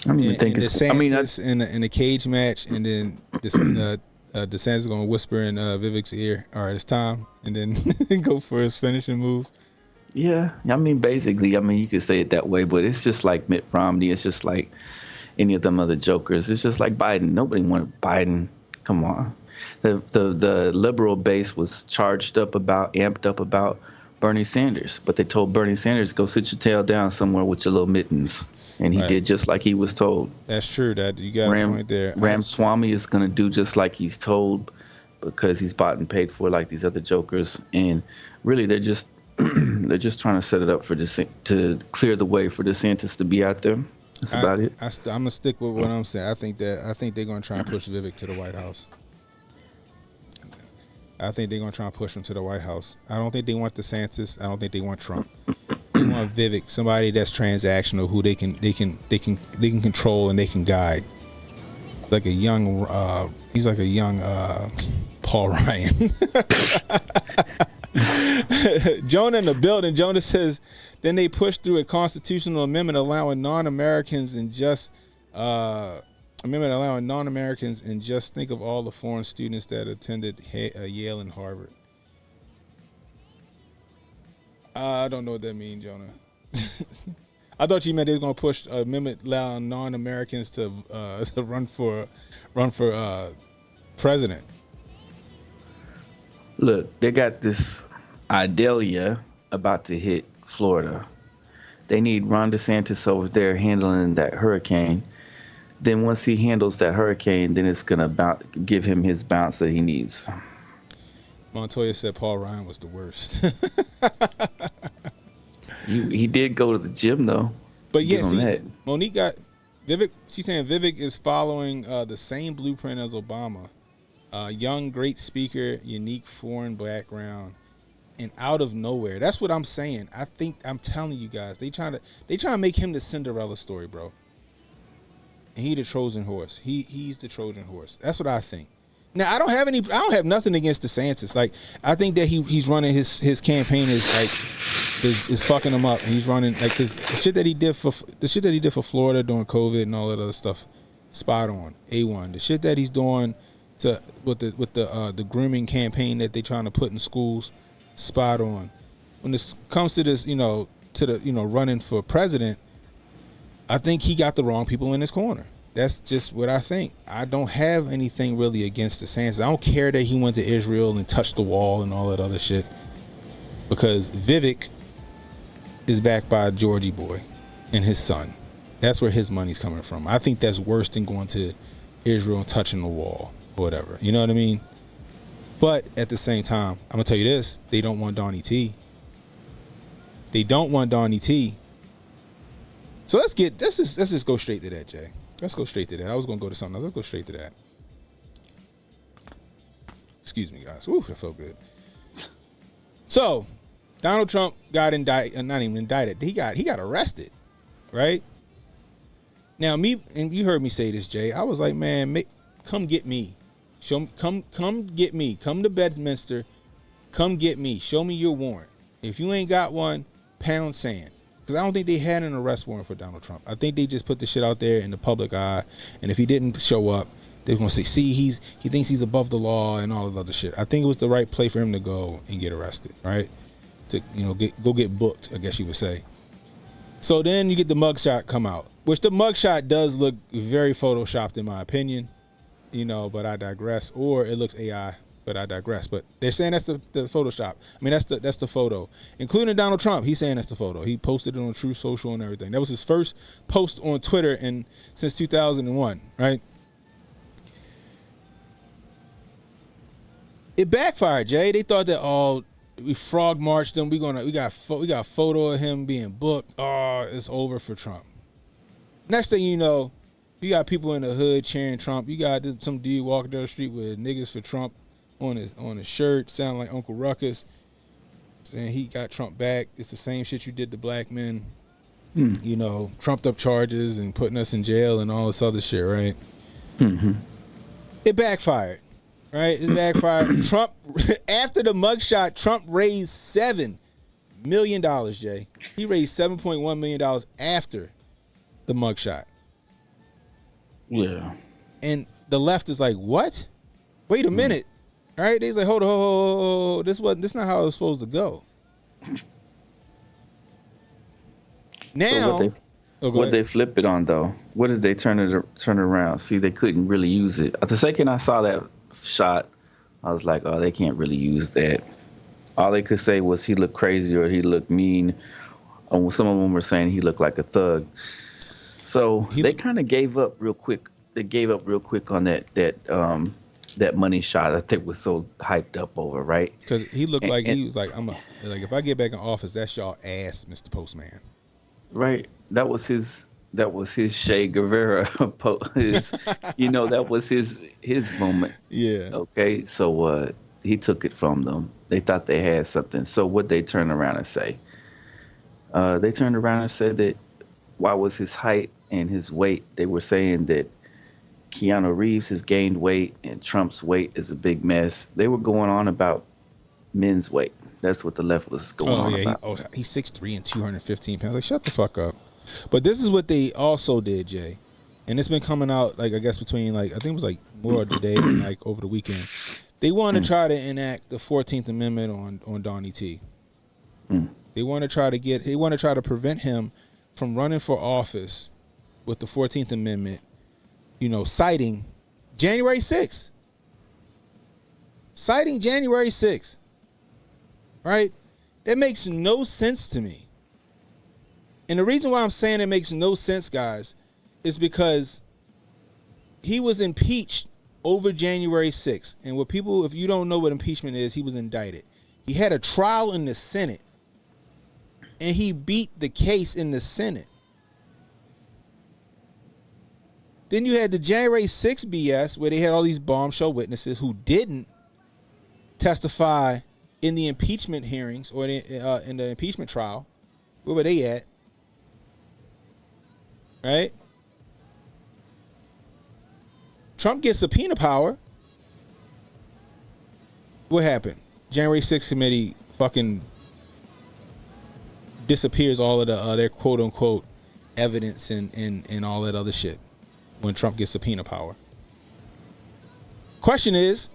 don't even think it's. DeSantis in a cage match, and then DeSantis is gonna whisper in Vivek's ear, "All right, it's time," and then go for his finishing move. Yeah, I mean, basically, I mean, you could say it that way, but it's just like Mitt Romney. It's just like any of them other jokers. It's just like Biden. Nobody wanted Biden. Come on, the liberal base was amped up about Bernie Sanders, but they told Bernie Sanders, go sit your tail down somewhere with your little mittens. And he did just like he was told. That's true. That you got a point there. Ramaswamy is going to do just like he's told, because he's bought and paid for like these other jokers. And really, they're just trying to set it up for to clear the way for DeSantis to be out there. That's about it. I'm gonna stick with what I'm saying. I think they're gonna try and push Vivek to the White House. I think they're gonna try and push him to the White House. I don't think they want DeSantis. I don't think they want Trump. They want Vivek, somebody that's transactional, who they can control and they can guide. Like a young, he's like a young Paul Ryan. Jonah in the building. Jonah says, then they pushed through a constitutional amendment allowing non-Americans and just think of all the foreign students that attended Yale and Harvard. I don't know what that means, Jonah. I thought you meant they were going to push a amendment allowing non-Americans to run for president. Look, they got this Idalia about to hit Florida. They need Ron DeSantis over there handling that hurricane. Then once he handles that hurricane, then it's going to give him his bounce that he needs. Montoya said Paul Ryan was the worst. He did go to the gym, though. But yeah, see, Monique got Vivek. She's saying Vivek is following the same blueprint as Obama. Young, great speaker, unique foreign background, and out of nowhere. That's what I'm saying. I'm telling you guys, they trying to make him the Cinderella story, bro. And he the Trojan horse. He's the Trojan horse. That's what I think. Now I don't have nothing against DeSantis. Like, I think that he's running his campaign is fucking him up. And he's running like the shit that he did for Florida during COVID and all that other stuff. Spot on. A1. The shit that he's doing with the grooming campaign that they trying to put in schools. Spot on. When this comes to this, running for president, I think he got the wrong people in his corner. That's just what I think. I don't have anything really against DeSantis. I don't care that he went to Israel and touched the wall and all that other shit, because Vivek is backed by Georgie boy and his son. That's where his money's coming from. I think that's worse than going to Israel and touching the wall or whatever. You know what I mean? But at the same time, I'm gonna tell you this: they don't want Donnie T. They don't want Donnie T. So let's just go straight to that, Jay. Let's go straight to that. I was gonna go to something else. Let's go straight to that. Excuse me, guys. Ooh, that felt good. So, Donald Trump got indicted. Not even indicted. He got arrested, right? Now, and you heard me say this, Jay. I was like, man, come get me. Come get me. Come to Bedminster. Come get me. Show me your warrant. If you ain't got one, pound sand. Because I don't think they had an arrest warrant for Donald Trump. I think they just put the shit out there in the public eye. And if he didn't show up, they're going to say, see, he thinks he's above the law and all this other shit. I think it was the right place for him to go and get arrested, right? To, go get booked, I guess you would say. So then you get the mugshot come out, which the mugshot does look very photoshopped in my opinion, but I digress. Or it looks AI, but I digress. But they're saying that's the Photoshop. I mean, that's the photo, including Donald Trump. He's saying that's the photo. He posted it on Truth Social and everything. That was his first post on Twitter since 2001, right? It backfired, Jay. They thought that we frog marched him. We got a photo of him being booked. Oh, it's over for Trump. Next thing you know, you got people in the hood cheering Trump. You got some dude walking down the street with niggas for Trump on his shirt, sounding like Uncle Ruckus, saying he got Trump back. It's the same shit you did to black men. You know, trumped up charges and putting us in jail and all this other shit, right? Mm-hmm. It backfired. Right, it backfired. Trump, after the mugshot, Trump raised $7 million, Jay. He raised $7.1 million after the mugshot. Yeah. And the left is like, what? Wait a minute. Right? They's like, hold on. This not how it was supposed to go. Now, what they flip it on though? What did they turn it around? See, they couldn't really use it. The second I saw that shot, I was like, oh, they can't really use that. All they could say was he looked crazy or he looked mean. Some of them were saying he looked like a thug. So they kind of gave up real quick. They gave up real quick on that money shot that they was so hyped up over, right? Because he looked like he was like, like if I get back in office, that's y'all ass, Mr. Postman. Right. That was his Che Guevara that was his moment. Yeah. Okay. So he took it from them. They thought they had something. So what they turned around and say? They turned around and said that why was his height and his weight? They were saying that Keanu Reeves has gained weight and Trump's weight is a big mess. They were going on about men's weight. That's what the left was going on about. He's 6'3" and 215 pounds. Like, shut the fuck up. But this is what they also did, Jay. And it's been coming out, like, I guess between, like, I think it was, like, more today and, like, over the weekend. They want to try to enact the 14th Amendment on Donnie T. They want to try to prevent him from running for office with the 14th Amendment, citing January 6th. Citing January 6th. Right? That makes no sense to me. And the reason why I'm saying it makes no sense, guys, is because he was impeached over January 6th. And if you don't know what impeachment is, he was indicted. He had a trial in the Senate. And he beat the case in the Senate. Then you had the January 6th BS where they had all these bombshell witnesses who didn't testify in the impeachment hearings or in the impeachment trial. Where were they at? Right? Trump gets subpoena power. What happened? January 6th committee fucking disappears all of their quote unquote evidence and all that other shit when Trump gets subpoena power. Question is,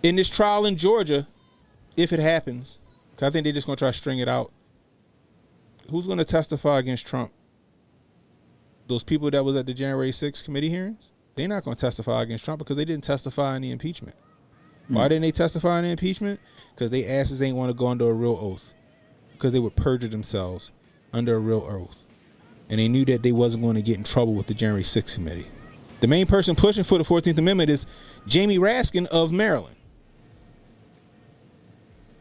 in this trial in Georgia, if it happens, because I think they're just going to try to string it out, who's going to testify against Trump? Those people that was at the January 6th committee hearings? They're not going to testify against Trump because they didn't testify in the impeachment. Why didn't they testify in the impeachment? Because they asses ain't want to go under a real oath. Because they would perjure themselves under a real oath. And they knew that they wasn't going to get in trouble with the January 6th committee. The main person pushing for the 14th Amendment is Jamie Raskin of Maryland.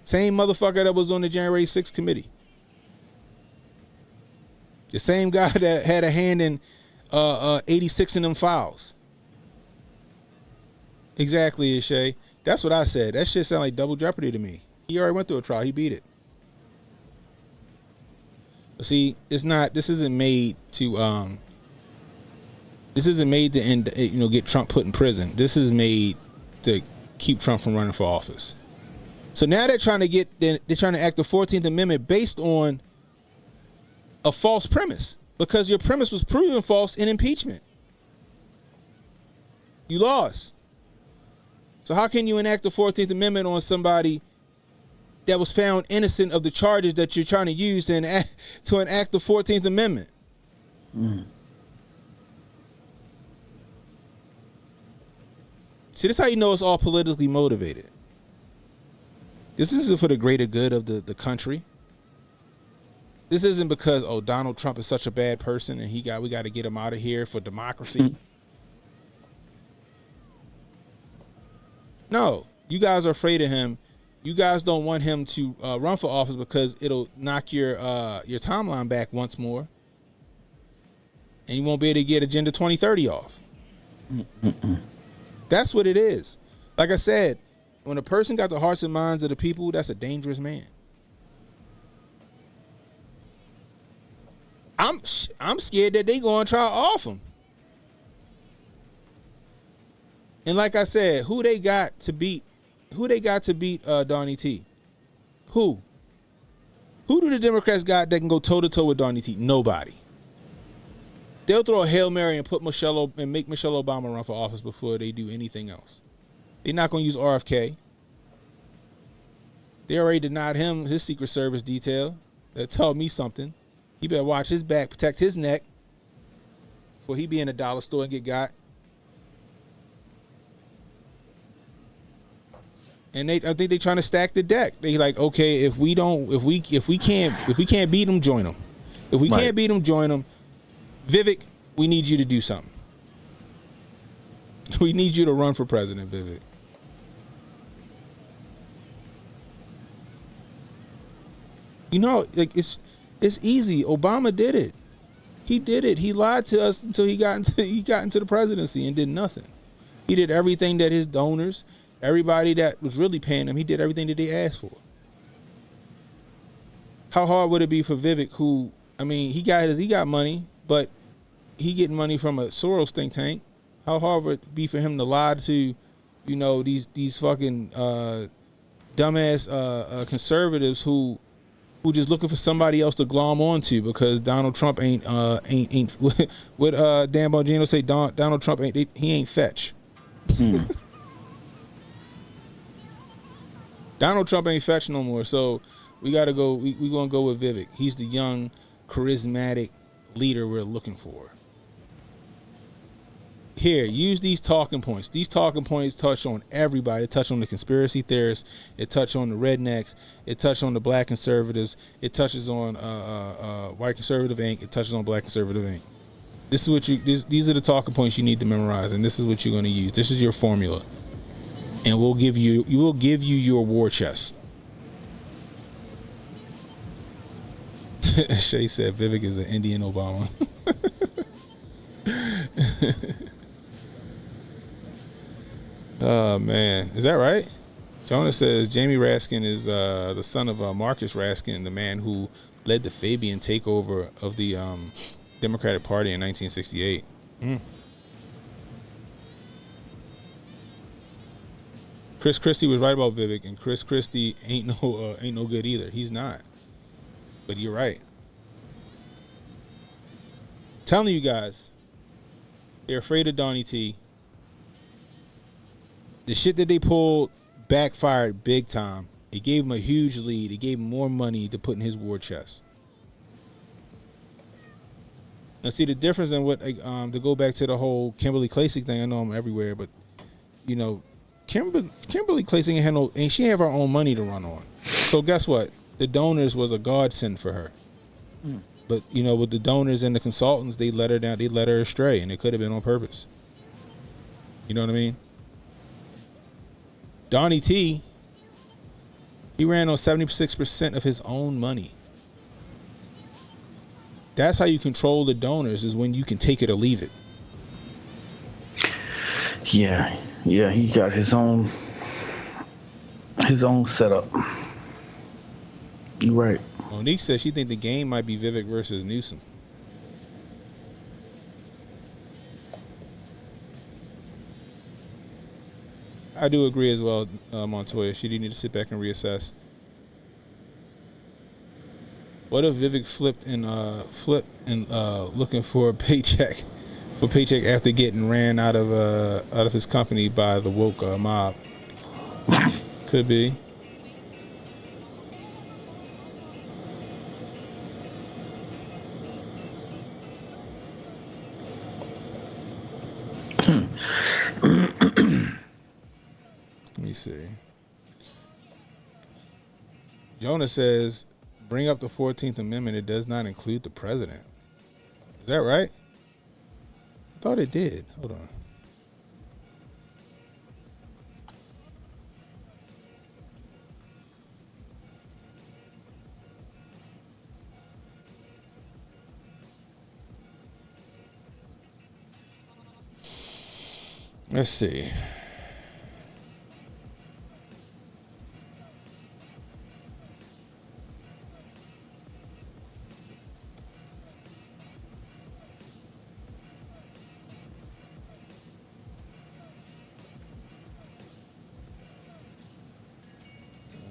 Same motherfucker that was on the January 6th committee. The same guy that had a hand in 86 in them files. Exactly, Shay. That's what I said. That shit sound like double jeopardy to me. He already went through a trial. He beat it. But see, it's not. This isn't made to. This isn't made to end. Get Trump put in prison. This is made to keep Trump from running for office. So now they're trying to act the 14th Amendment based on a false premise, because your premise was proven false in impeachment. You lost. So how can you enact the 14th Amendment on somebody that was found innocent of the charges that you're trying to use to enact the 14th Amendment? See, this is how you know it's all politically motivated. This isn't for the greater good of the country. This isn't because, Donald Trump is such a bad person and we got to get him out of here for democracy. No, You guys are afraid of him. You guys don't want him to run for office because it'll knock your timeline back once more, and you won't be able to get Agenda 2030 off. That's what it is. Like I said, when a person got the hearts and minds of the people, that's a dangerous man. I'm scared that they gonna try off him. And like I said, who they got to beat Donnie T? Who do the Democrats got that can go toe to toe with Donnie T? Nobody. They'll throw a Hail Mary and make Michelle Obama run for office before they do anything else. They're not gonna use RFK. They already denied him his Secret Service detail. That told me something. He better watch his back, protect his neck before he be in a dollar store and get got. And I think they're trying to stack the deck. They like, okay, if we can't beat them, join them. If we can't beat them, join them. Vivek, we need you to do something. We need you to run for president, Vivek. You know, like it's easy. Obama did it. He did it. He lied to us until he got into the presidency and did nothing. He did everything that his donors, everybody that was really paying him, he did everything that they asked for. How hard would it be for Vivek, who, I mean, he got money, but he getting money from a Soros think tank. How hard would it be for him to lie to, you know, these fucking dumbass conservatives who just looking for somebody else to glom onto because Donald Trump ain't what Dan Bongino say, Donald Trump he ain't fetch. Donald Trump ain't fetch no more, so we gotta go. We gonna go with Vivek. He's the young, charismatic leader we're looking for. Here, use these talking points. These talking points touch on everybody. It touch on the conspiracy theorists. It touch on the rednecks. It touch on the black conservatives. It touches on white conservative Inc. It touches on black conservative Inc. This is what these are the talking points you need to memorize, and this is what you're going to use. This is your formula, and we'll give you your war chest. Shay said Vivek is an Indian Obama. Oh man, is that right? Jonah says Jamie Raskin is the son of Marcus Raskin, the man who led the Fabian takeover of the Democratic Party in 1968. Chris Christie was right about Vivek, and Chris Christie ain't no good either. He's not. But you're right. Telling you guys, they're afraid of Donnie T. The shit that they pulled backfired big time. It gave him a huge lead. It gave him more money to put in his war chest. Now, see the difference in what to go back to the whole Kimberly Klacik thing. I know I'm everywhere, but you know, Kimberly Klacik ain't she have her own money to run on. So guess what? The donors was a godsend for her. But you know, with the donors and the consultants, they let her down. They let her astray, and it could have been on purpose. You know what I mean? Donnie T, he ran on 76% of his own money. That's how you control the donors, is when you can take it or leave it. Yeah, he got his own setup. You're right. Monique says she think the game might be Vivek versus Newsom. I do agree as well, Montoya. She do need to sit back and reassess. What if Vivek flipped and looking for a paycheck after getting ran out of his company by the woke mob? Could be. Let me see. Jonah says, bring up the 14th Amendment. It does not include the president. Is that right? I thought it did. Hold on. Let's see.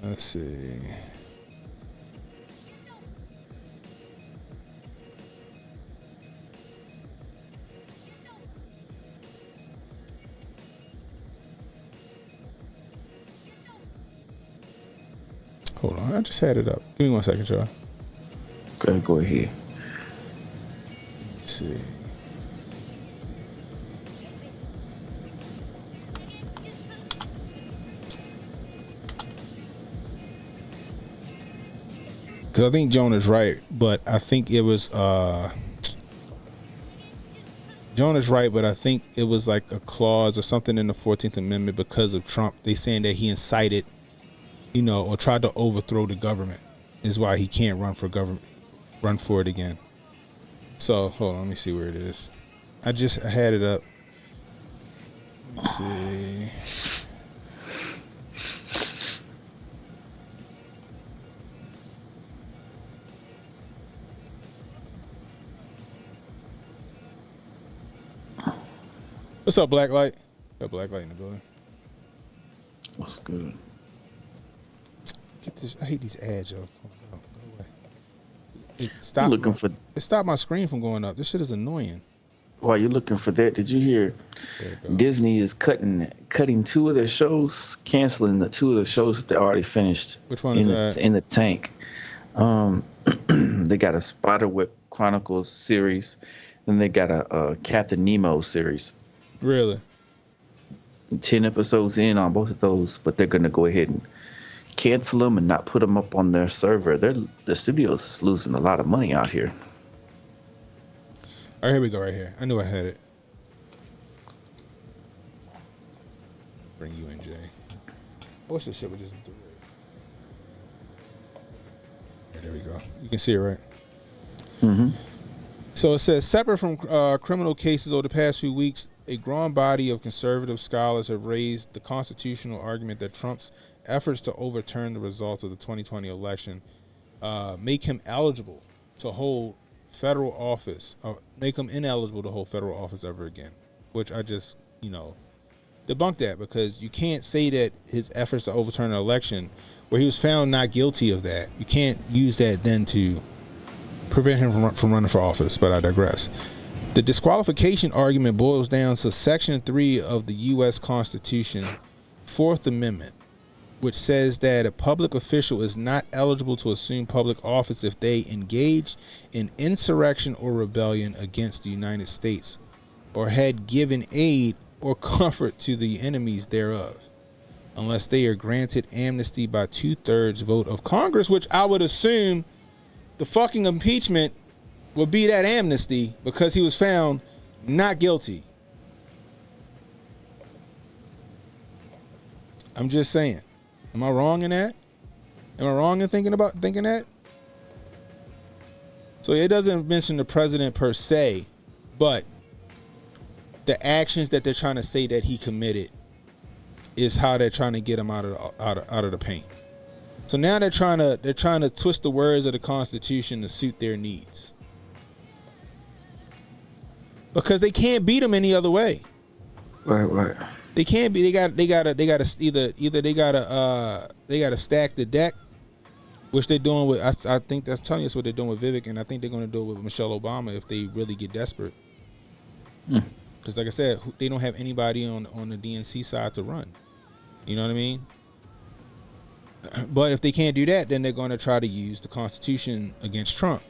Let's see. Hold on, I just had it up. Give me 1 second, y'all. Okay, go ahead. Let's see. Because I think Jonah's right, but I think it was Jonah's right, but I think it was like a clause or something in the 14th Amendment because of Trump. They saying that he incited, or tried to overthrow the government, is why he can't run for it again. So hold on, let me see where it is. I had it up. Let's see. What's up, Blacklight? Got Blacklight in the building. What's good? Get this. I hate these ads, yo. Go away. It stopped my screen from going up. This shit is annoying. While you're looking for that, did you hear Disney is cutting 2 of their shows, canceling the 2 of the shows that they already finished? Which one is that? In the tank. They got a Spiderweb Chronicles series, and they got a Captain Nemo series. Really? 10 episodes in on both of those, but they're gonna go ahead and cancel them and not put them up on their server. The studios is losing a lot of money out here. All right, here we go. Right here. I knew I had it. Bring you in, Jay. What's this shit we just do? There we go. You can see it, right? Mm-hmm. So it says, separate from criminal cases over the past few weeks, a growing body of conservative scholars have raised the constitutional argument that Trump's efforts to overturn the results of the 2020 election make him eligible to hold federal office, or make him ineligible to hold federal office ever again, which I just, debunked that, because you can't say that his efforts to overturn an election where he was found not guilty of that, you can't use that then to prevent him from running for office, but I digress. The disqualification argument boils down to Section 3 of the U.S. Constitution, 4th Amendment, which says that a public official is not eligible to assume public office if they engage in insurrection or rebellion against the United States or had given aid or comfort to the enemies thereof, unless they are granted amnesty by 2/3 vote of Congress, which I would assume the fucking impeachment would be that amnesty, because he was found not guilty. I'm just saying. Am I wrong in that? Am I wrong in thinking that? So it doesn't mention the president per se, but the actions that they're trying to say that he committed is how they're trying to get him out of the paint. So now they're trying to twist the words of the Constitution to suit their needs, because they can't beat him any other way. Right. They can't be. They gotta stack the deck, which they're doing with. I think that's telling us what they're doing with Vivek, and I think they're going to do it with Michelle Obama if they really get desperate. Because, like I said, they don't have anybody on the DNC side to run. You know what I mean? But if they can't do that, then they're going to try to use the Constitution against Trump.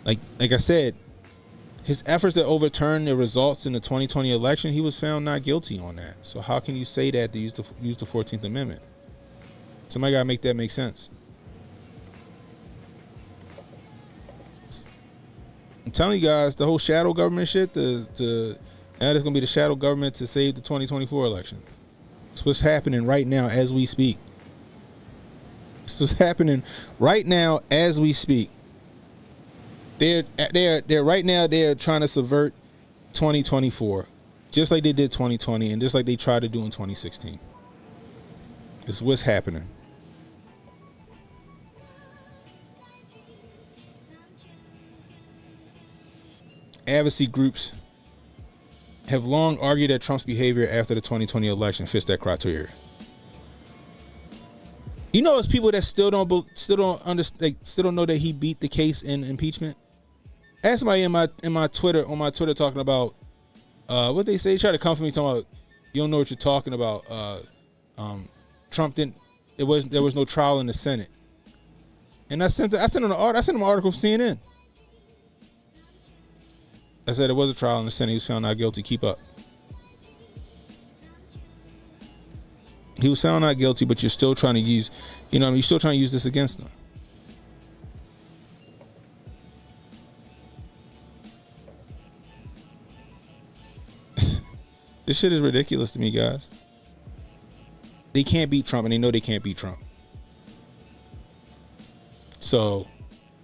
Like I said, his efforts to overturn the results in the 2020 election, he was found not guilty on that. So how can you say that to use the 14th Amendment? Somebody got to make that make sense. I'm telling you guys, the whole shadow government shit, now there's going to be the shadow government to save the 2024 election. It's what's happening right now as we speak. It's what's happening right now as we speak. They're right now, they're trying to subvert 2024 Just like they did 2020 and just like they tried to do in 2016. It's what's happening. Advocacy groups have long argued that Trump's behavior after the 2020 election fits that criteria. You know, it's people that still don't understand, still don't know that he beat the case in impeachment. Ask somebody in my Twitter talking about what they say. Try to come for me talking about you don't know what you're talking about. Trump didn't. There was no trial in the Senate, and I sent him an article from CNN. I said there was a trial in the Senate. He was found not guilty. Keep up. He was found not guilty, but you're still trying to use, you're still trying to use this against him. This shit is ridiculous to me, guys. They can't beat Trump, and they know they can't beat Trump. So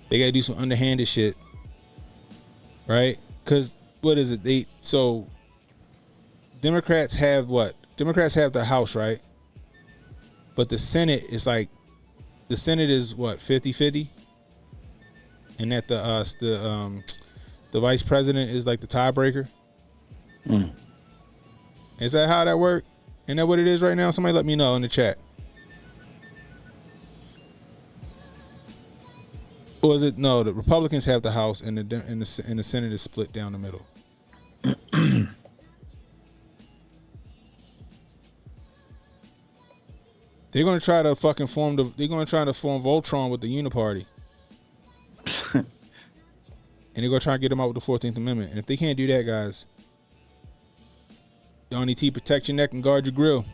they gotta do some underhanded shit, right? Because what is it? Democrats have what? Democrats have the House, right? But the Senate is what, 50-50? And that the vice president is like the tiebreaker? Is that how that works? Isn't that what it is right now? Somebody let me know in the chat. Or is it no? The Republicans have the House, and the Senate is split down the middle. They're gonna try to fucking form Voltron with the Uniparty, and they're gonna try to get them out with the 14th Amendment. And if they can't do that, guys, y'all need to protect your neck and guard your grill.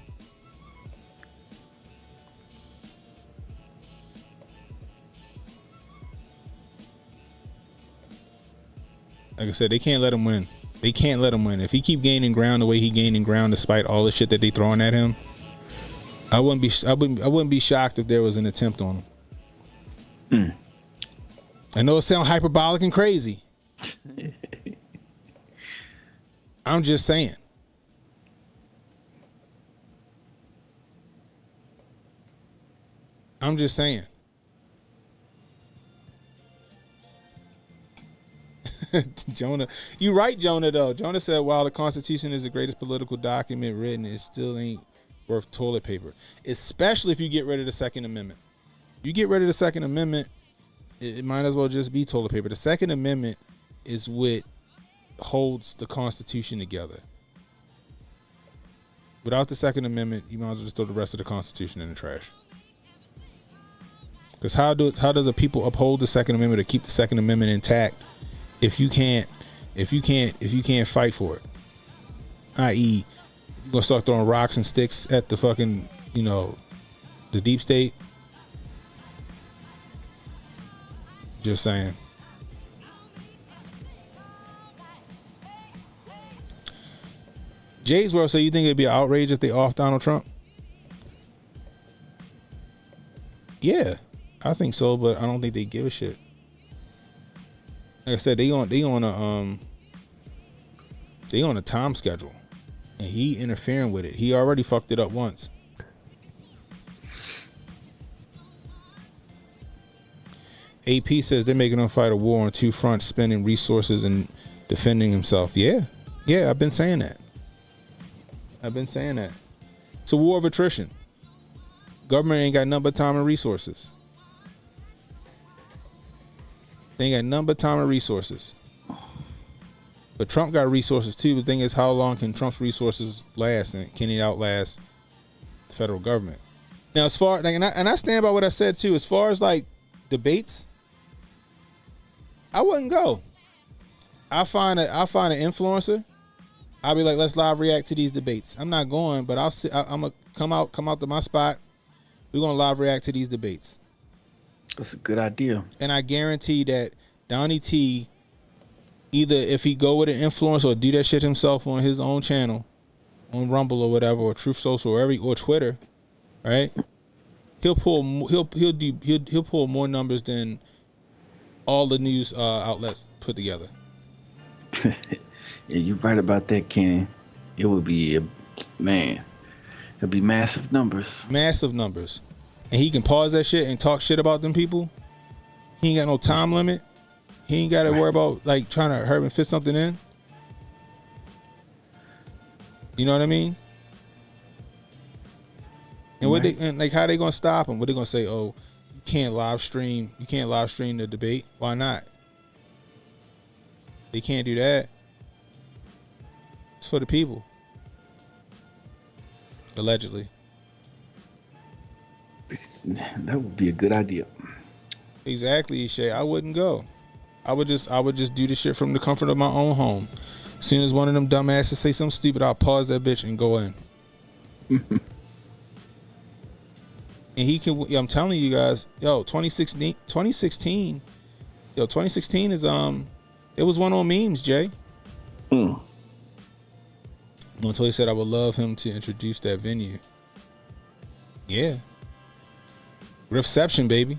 Like I said, they can't let him win. They can't let him win. If he keep gaining ground the way he gaining ground, despite all the shit that they throwing at him, I wouldn't be shocked if there was an attempt on him. I know it sounds hyperbolic and crazy. I'm just saying. Jonah, you right, Jonah, though. Jonah said, while the Constitution is the greatest political document written, it still ain't worth toilet paper, especially if you get rid of the Second Amendment. You get rid of the Second Amendment, it might as well just be toilet paper. The Second Amendment is what holds the Constitution together. Without the Second Amendment, you might as well just throw the rest of the Constitution in the trash. Because how does a people uphold the Second Amendment or keep the Second Amendment intact if you can't fight for it? I.e., you're gonna start throwing rocks and sticks at the fucking, the deep state. Just saying. Jay's World, so you think it'd be an outrage if they off Donald Trump? Yeah, I think so, but I don't think they give a shit. Like I said, they on a time schedule, and he interfering with it. He already fucked it up once. AP says they're making him fight a war on two fronts, spending resources and defending himself. Yeah, I've been saying that. It's a war of attrition. Government ain't got nothing but time and resources. They ain't got nothing but time and resources. But Trump got resources too. The thing is, how long can Trump's resources last, and can he outlast the federal government? Now, as far and I stand by what I said too. As far as like debates, I wouldn't go. I find an influencer. I'll be like, let's live react to these debates. I'm not going, but I'm gonna come out to my spot. We're gonna live react to these debates. That's a good idea. And I guarantee that Donnie T, either if he go with an influencer or do that shit himself on his own channel, on Rumble or whatever, or Truth Social or Twitter, right? He'll pull more numbers than all the news outlets put together. Yeah, you're right about that, Kenny. It would be, man, it'd be massive numbers. Massive numbers. And he can pause that shit and talk shit about them people. He ain't got no time limit. He ain't got to worry about like trying to hurry and fit something in. You know what I mean? And what they and like how they gonna stop him? What they gonna say? Oh, you can't live stream. You can't live stream the debate. Why not? They can't do that. It's for the people. Allegedly. That would be a good idea. Exactly, Shay. I wouldn't go. I would just do the shit from the comfort of my own home. As soon as one of them dumbasses say something stupid, I'll pause that bitch and go in. And he can. I'm telling you guys, 2016 is it was one on memes, Jay. Until he said I would love him to introduce that venue. Yeah. Reception, baby.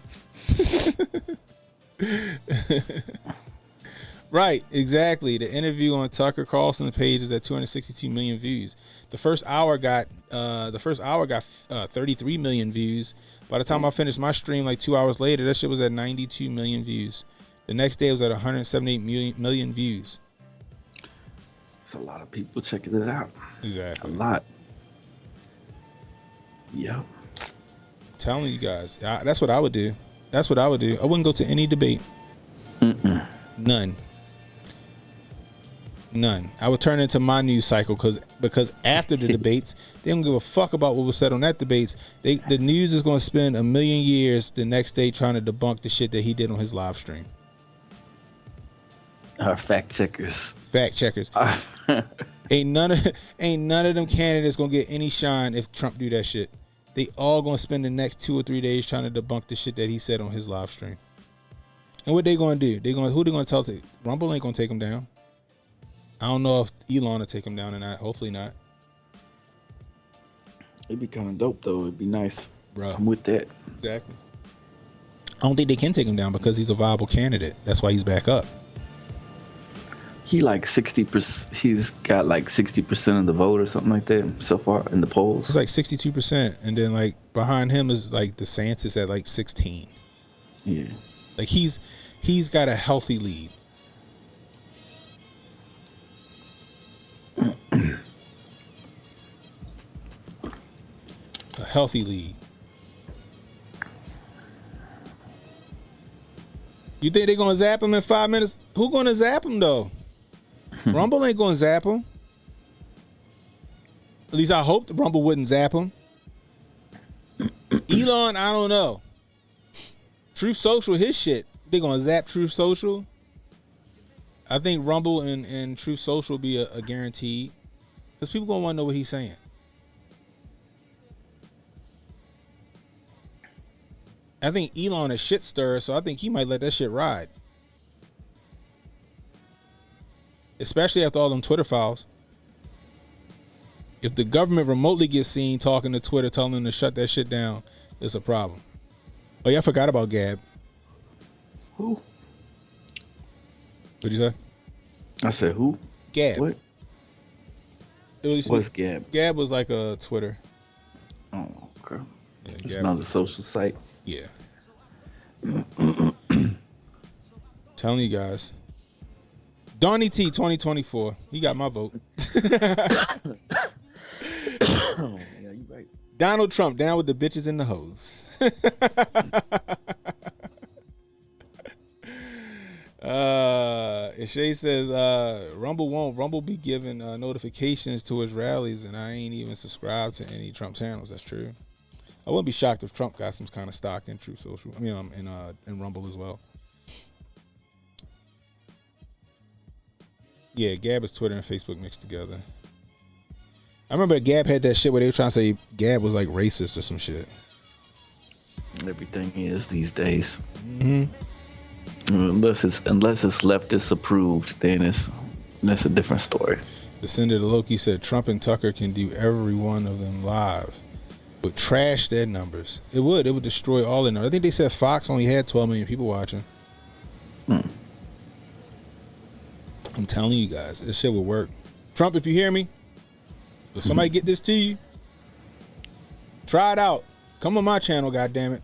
Right, exactly. The interview on Tucker Carlson's page is at 262 million views. The first hour got 33 million views. By the time I finished my stream, like 2 hours later, that shit was at 92 million views. The next day it was at 178 million views. It's a lot of people checking it out. Exactly. A lot. Yeah. Telling you guys, that's what I would do. That's what I would do. I wouldn't go to any debate. None. I would turn into my news cycle because after the debates, they don't give a fuck about what was said on that debates. The news is going to spend a million years the next day trying to debunk the shit that he did on his live stream. Our fact checkers. Ain't none of them candidates gonna get any shine if Trump do that shit. They all gonna spend the next 2 or 3 days trying to debunk the shit that he said on his live stream. And what they gonna do? Who they gonna tell to? Rumble ain't gonna take him down. I don't know if Elon will take him down or not. Hopefully not. It'd be kind of dope though. It'd be nice. Bro. I'm with that. Exactly. I don't think they can take him down because he's a viable candidate. That's why he's back up. He like 60%. He's got like 60% of the vote or something like that so far in the polls. It's like 62%, and then like behind him is like DeSantis at like 16. Yeah. Like he's got a healthy lead. A healthy lead. You think they're gonna zap him in 5 minutes? Who gonna zap him though? Rumble ain't gonna zap him. At least I hope the Rumble wouldn't zap him. Elon, I don't know. Truth Social, his shit. They gonna zap Truth Social. I think Rumble and Truth Social be a guaranteed. Because people gonna wanna know what he's saying. I think Elon is shit stirrer, so I think he might let that shit ride. Especially after all them Twitter files. If the government remotely gets seen talking to Twitter, telling them to shut that shit down, it's a problem. Oh yeah, I forgot about Gab. Who? What'd you say? I said who? Gab. What? What's Gab? Gab was like a Twitter. Oh, okay. Yeah, It's Gab another was- social site. Yeah. Telling you guys. Donnie T 2024. He got my vote. Oh, yeah, you right. Donald Trump down with the bitches and the hoes. Shay says Rumble be giving notifications to his rallies, and I ain't even subscribed to any Trump channels. That's true. I wouldn't be shocked if Trump got some kind of stock in Truth Social. I mean, in Rumble as well. Yeah, Gab is Twitter and Facebook mixed together. I remember Gab had that shit where they were trying to say Gab was like racist or some shit. Everything is these days. Mm-hmm. Unless it's leftist approved, then that's a different story. Descendant of Loki said Trump and Tucker can do every one of them live, but trash their numbers. It would destroy all their numbers. I think they said Fox only had 12 million people watching. I'm telling you guys, this shit would work. Trump, if you hear me, If somebody get this to you, try it out. Come on my channel, goddammit.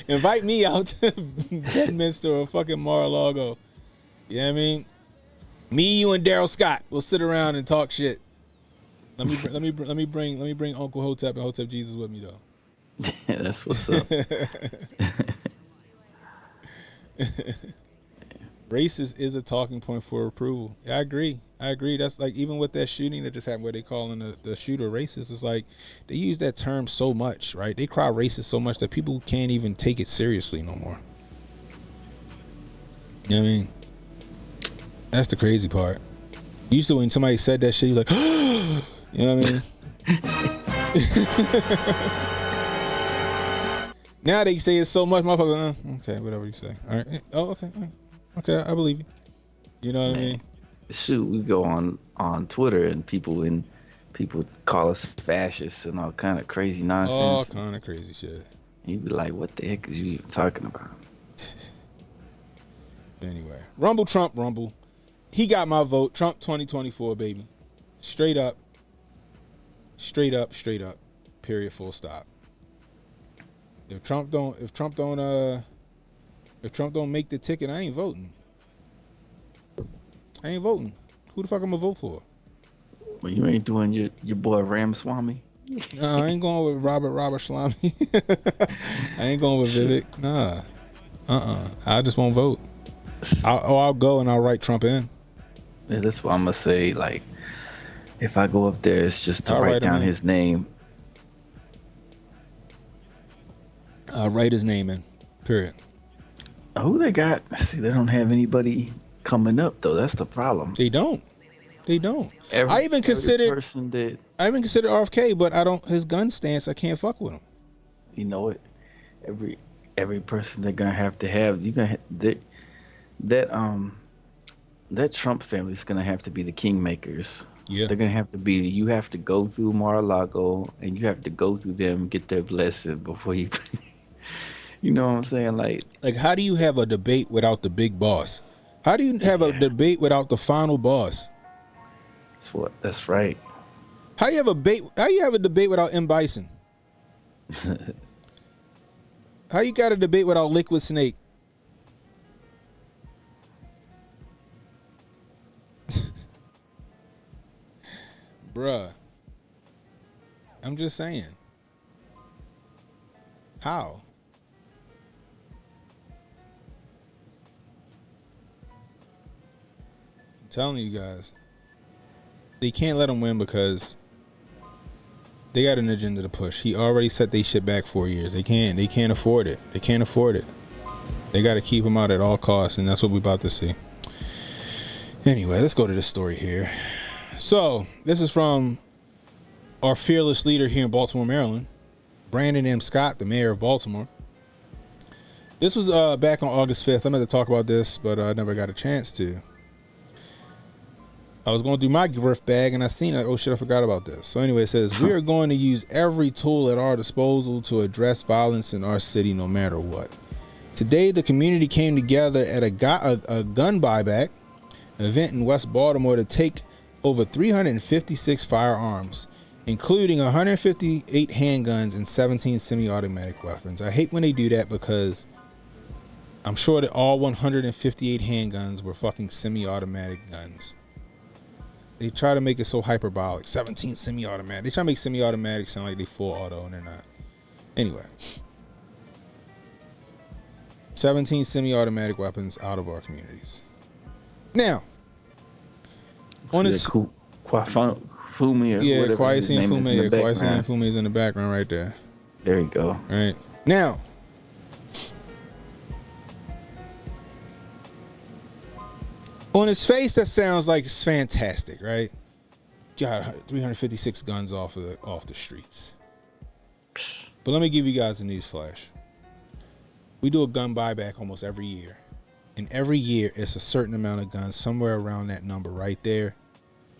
Invite me out to Bedminster or fucking Mar-a-Lago. You know what I mean? Me, you, and Daryl Scott will sit around and talk shit. Let me bring Uncle Hotep and Hotep Jesus with me though. Yeah, that's what's up. Racist is a talking point for approval. Yeah, I agree. That's like even with that shooting that just happened where they calling the shooter racist. It's like they use that term so much, right? They cry racist so much that people can't even take it seriously no more. You know what I mean? That's the crazy part. Used to when somebody said that shit, you're like, you know what I mean? Now they say it so much, motherfucker. Okay, whatever you say. All right. Oh, okay. Okay, I believe you. You know what I mean? Shoot, we go on Twitter and people call us fascists and all kind of crazy nonsense. All kind of crazy shit. You be like, what the heck is you even talking about? Anyway, Rumble Trump Rumble. He got my vote. Trump 2024, baby. Straight up. Period. Full stop. If Trump don't make the ticket, I ain't voting. Who the fuck I'm gonna vote for? Well, you ain't doing your boy Ramaswamy. No, I ain't going with Robert Shalami. I ain't going with Vivek. Nah. I just won't vote. I'll go and I'll write Trump in. Yeah, that's what I'm gonna say. Like, if I go up there, it's just to write down his name. I'll write his name in. Period. Who they got? See, they don't have anybody coming up though. That's the problem. They don't. I even considered RFK, but I don't. His gun stance, I can't fuck with him. You know it. Every person they're gonna have. You gonna that Trump family is gonna have to be the kingmakers. Yeah. They're gonna have to be. You have to go through Mar-a-Lago, and you have to go through them, get their blessing before you. You know what I'm saying? Like, how do you have a debate without the big boss? How do you have a debate without the final boss? That's right. How you have a debate without M. Bison? How you got a debate without Liquid Snake? Bruh. I'm just saying. How? I'm telling you guys. They can't let him win because they got an agenda to push. He already set they shit back 4 years. They can't afford it. They got to keep him out at all costs, and that's what we're about to see. Anyway, let's go to this story here. So, this is from our fearless leader here in Baltimore, Maryland, Brandon M. Scott, the mayor of Baltimore. This was back on August 5th. I meant to talk about this, but I never got a chance to. I was going through my grift bag and I seen it. Oh shit, I forgot about this. So anyway, it says, we are going to use every tool at our disposal to address violence in our city no matter what. Today, the community came together at a gun buyback event in West Baltimore to take over 356 firearms, including 158 handguns and 17 semi-automatic weapons. I hate when they do that because I'm sure that all 158 handguns were fucking semi-automatic guns. They try to make it so hyperbolic. 17 semi-automatic. They try to make semi-automatic sound like they full auto, and they're not. Anyway. 17 semi-automatic weapons out of our communities. Now, on this... Kwafumi, yeah, Kwasi and Fume. Yeah, Kwasi and Fume is in the background right there. There you go. All right. Now, on his face, that sounds like it's fantastic, right? Got 356 guns off the streets. But let me give you guys a news flash. We do a gun buyback almost every year. And every year, it's a certain amount of guns, somewhere around that number right there.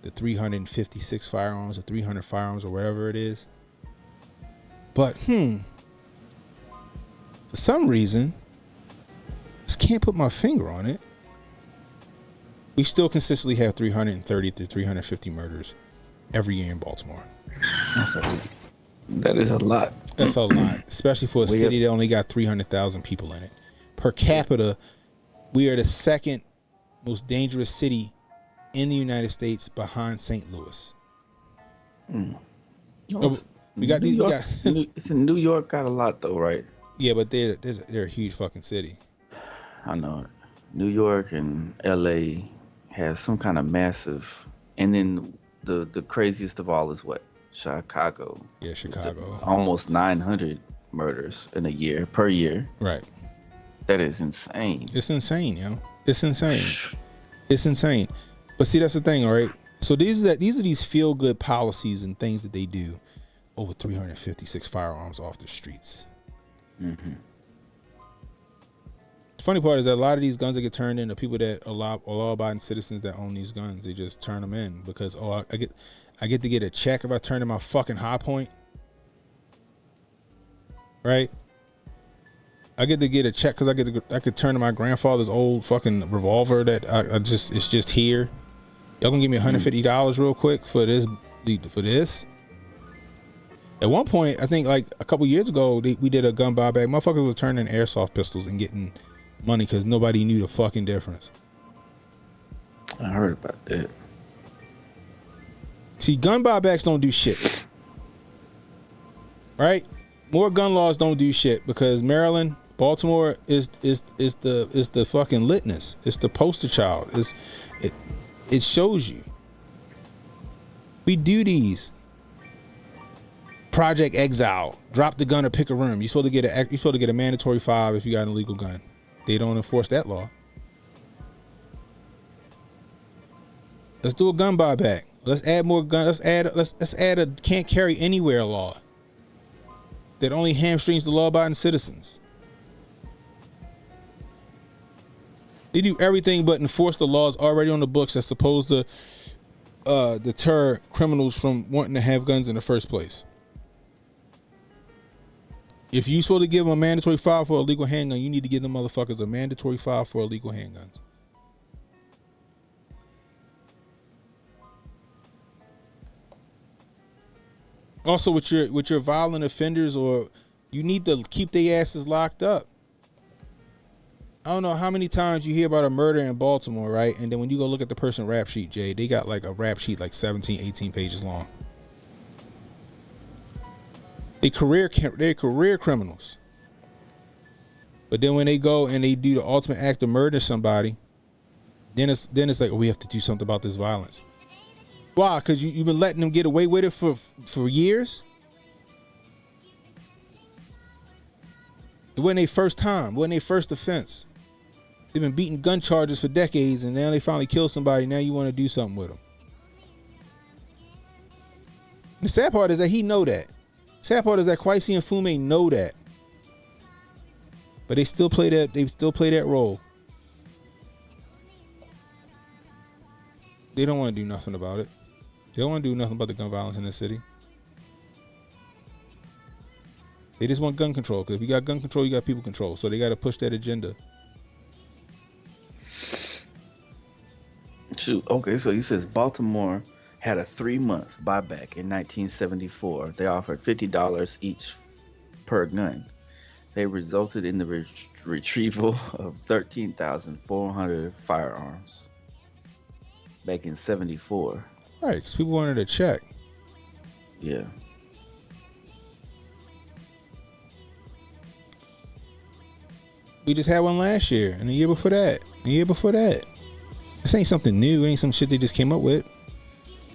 The 356 firearms or 300 firearms or whatever it is. But, for some reason, just can't put my finger on it. We still consistently have 330 to 350 murders every year in Baltimore. That is a lot. That's a lot, especially for a city that only got 300,000 people in it. Per capita, we are the second most dangerous city in the United States behind St. Louis. Oh, we got New these. York, it's in New York. Got a lot though, right? Yeah, but they're a huge fucking city. I know it. New York and L.A. has some kind of massive, and then the craziest of all is what? Chicago. Yeah, Chicago. Almost 900 murders in a year, per year. Right. That is insane. It's insane, yo. It's insane. It's insane. But see, that's the thing, all right? So these are these feel-good policies and things that they do. Over 356 firearms off the streets. Mm-hmm. The funny part is that a lot of these guns that get turned in are people that are law-abiding citizens that own these guns. They just turn them in because, I get to get a check if I turn in my fucking High Point. Right? I get to get a check because I could turn in my grandfather's old fucking revolver that it's just here. Y'all gonna give me $150 real quick for this? At one point, I think like a couple years ago, we did a gun buyback. Motherfuckers was turning airsoft pistols and getting money because nobody knew the fucking difference. I heard about that. See, gun buybacks don't do shit. Right? More gun laws don't do shit because Maryland, Baltimore is the fucking litness. It's the poster child. It shows you. We do these. Project Exile. Drop the gun or pick a room. You're supposed to get a mandatory 5 if you got an illegal gun. They don't enforce that law. Let's do a gun buyback. Let's add more guns. Let's add a can't carry anywhere law that only hamstrings the law-abiding citizens. They do everything but enforce the laws already on the books that's supposed to deter criminals from wanting to have guns in the first place. If you're supposed to give them a mandatory 5 for illegal handgun, you need to give them motherfuckers a mandatory 5 for illegal handguns. Also, with your violent offenders, or you need to keep their asses locked up. I don't know how many times you hear about a murder in Baltimore, right? And then when you go look at the person rap sheet, Jay, they got like a rap sheet like 17, 18 pages long. They're career criminals. But then when they go and they do the ultimate act of murdering somebody, then it's like, oh, we have to do something about this violence. Why? Because you've been letting them get away with it for years? It wasn't their first time. It wasn't their first offense. They've been beating gun charges for decades, and now they finally kill somebody. Now you want to do something with them. The sad part is that he know that. Sad part is that Kwesi and Fume know that. But they still play that. They still play that role. They don't want to do nothing about it. They don't want to do nothing about the gun violence in the city. They just want gun control. Because if you got gun control, you got people control. So they got to push that agenda. Shoot. Okay, so he says Baltimore had a 3-month buyback in 1974. They offered $50 each per gun. They resulted in the retrieval of 13,400 firearms back in 74. Right, because people wanted a check. Yeah. We just had one last year, and the year before that, This ain't something new. It ain't some shit they just came up with.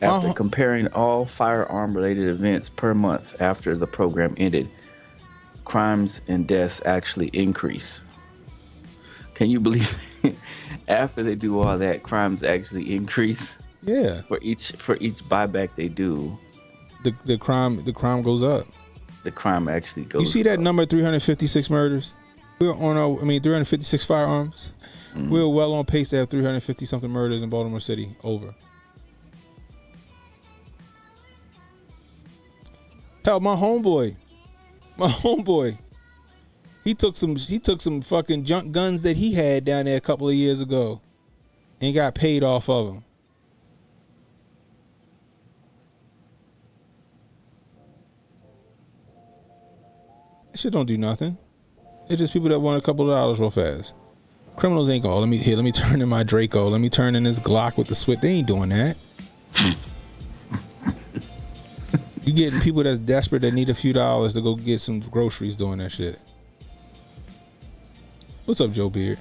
After comparing all firearm-related events per month after the program ended, crimes and deaths actually increase. Can you believe it? After they do all that, crimes actually increase? Yeah. For each buyback they do, the crime goes up. The crime actually goes up. You see that number, 356 murders? We're on 356 firearms. Mm-hmm. We're well on pace to have 350 something murders in Baltimore City over. Hell, my homeboy, he took some fucking junk guns that he had down there a couple of years ago and got paid off of them. That shit don't do nothing. It's just people that want a couple of dollars real fast. Criminals ain't going, let me turn in my Draco. Let me turn in this Glock with the Swift. They ain't doing that. You getting people that's desperate that need a few dollars to go get some groceries doing that shit. What's up, Joe Beard?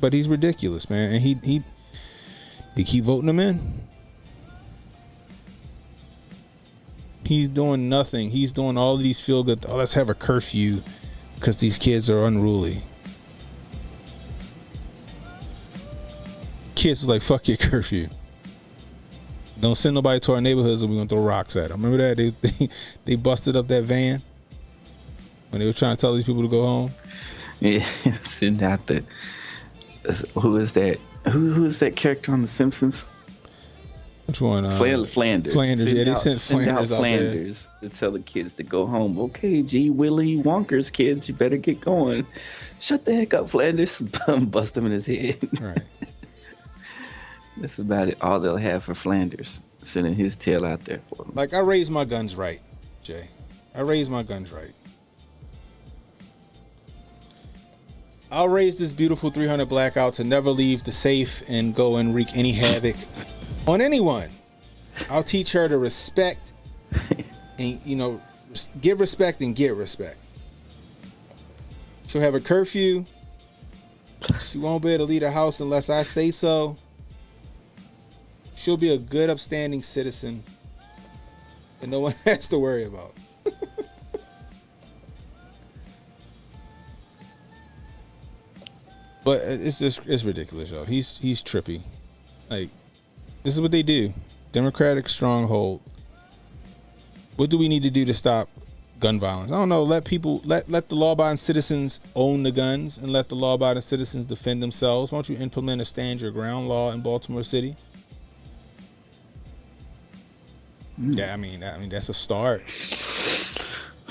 But he's ridiculous, man, and he keep voting him in. He's doing nothing. He's doing all of these feel good. Oh, let's have a curfew because these kids are unruly. Kids are like, fuck your curfew. Don't send nobody to our neighborhoods and we're gonna throw rocks at them. Remember that? They busted up that van when they were trying to tell these people to go home. Yeah, send out the. Who is that? Who is that character on The Simpsons? Which one? Flanders. Flanders. Yeah, they sent Flanders out Flanders to tell the kids to go home. Okay, gee, Willy Wonka's kids, you better get going. Shut the heck up, Flanders. Bust him in his head. Right. That's about it. All they'll have for Flanders, sending his tail out there for them. Like, I raised my guns right, Jay. I raised my guns right. I'll raise this beautiful 300 blackout to never leave the safe and go and wreak any havoc on anyone. I'll teach her to respect and, give respect and get respect. She'll have a curfew. She won't be able to leave the house unless I say so. She'll be a good, upstanding citizen that no one has to worry about. But it's ridiculous, y'all. He's trippy. Like, this is what they do. Democratic stronghold. What do we need to do to stop gun violence? I don't know. Let the law-abiding citizens own the guns and let the law-abiding citizens defend themselves. Why don't you implement a stand your ground law in Baltimore City? Yeah, I mean that's a start.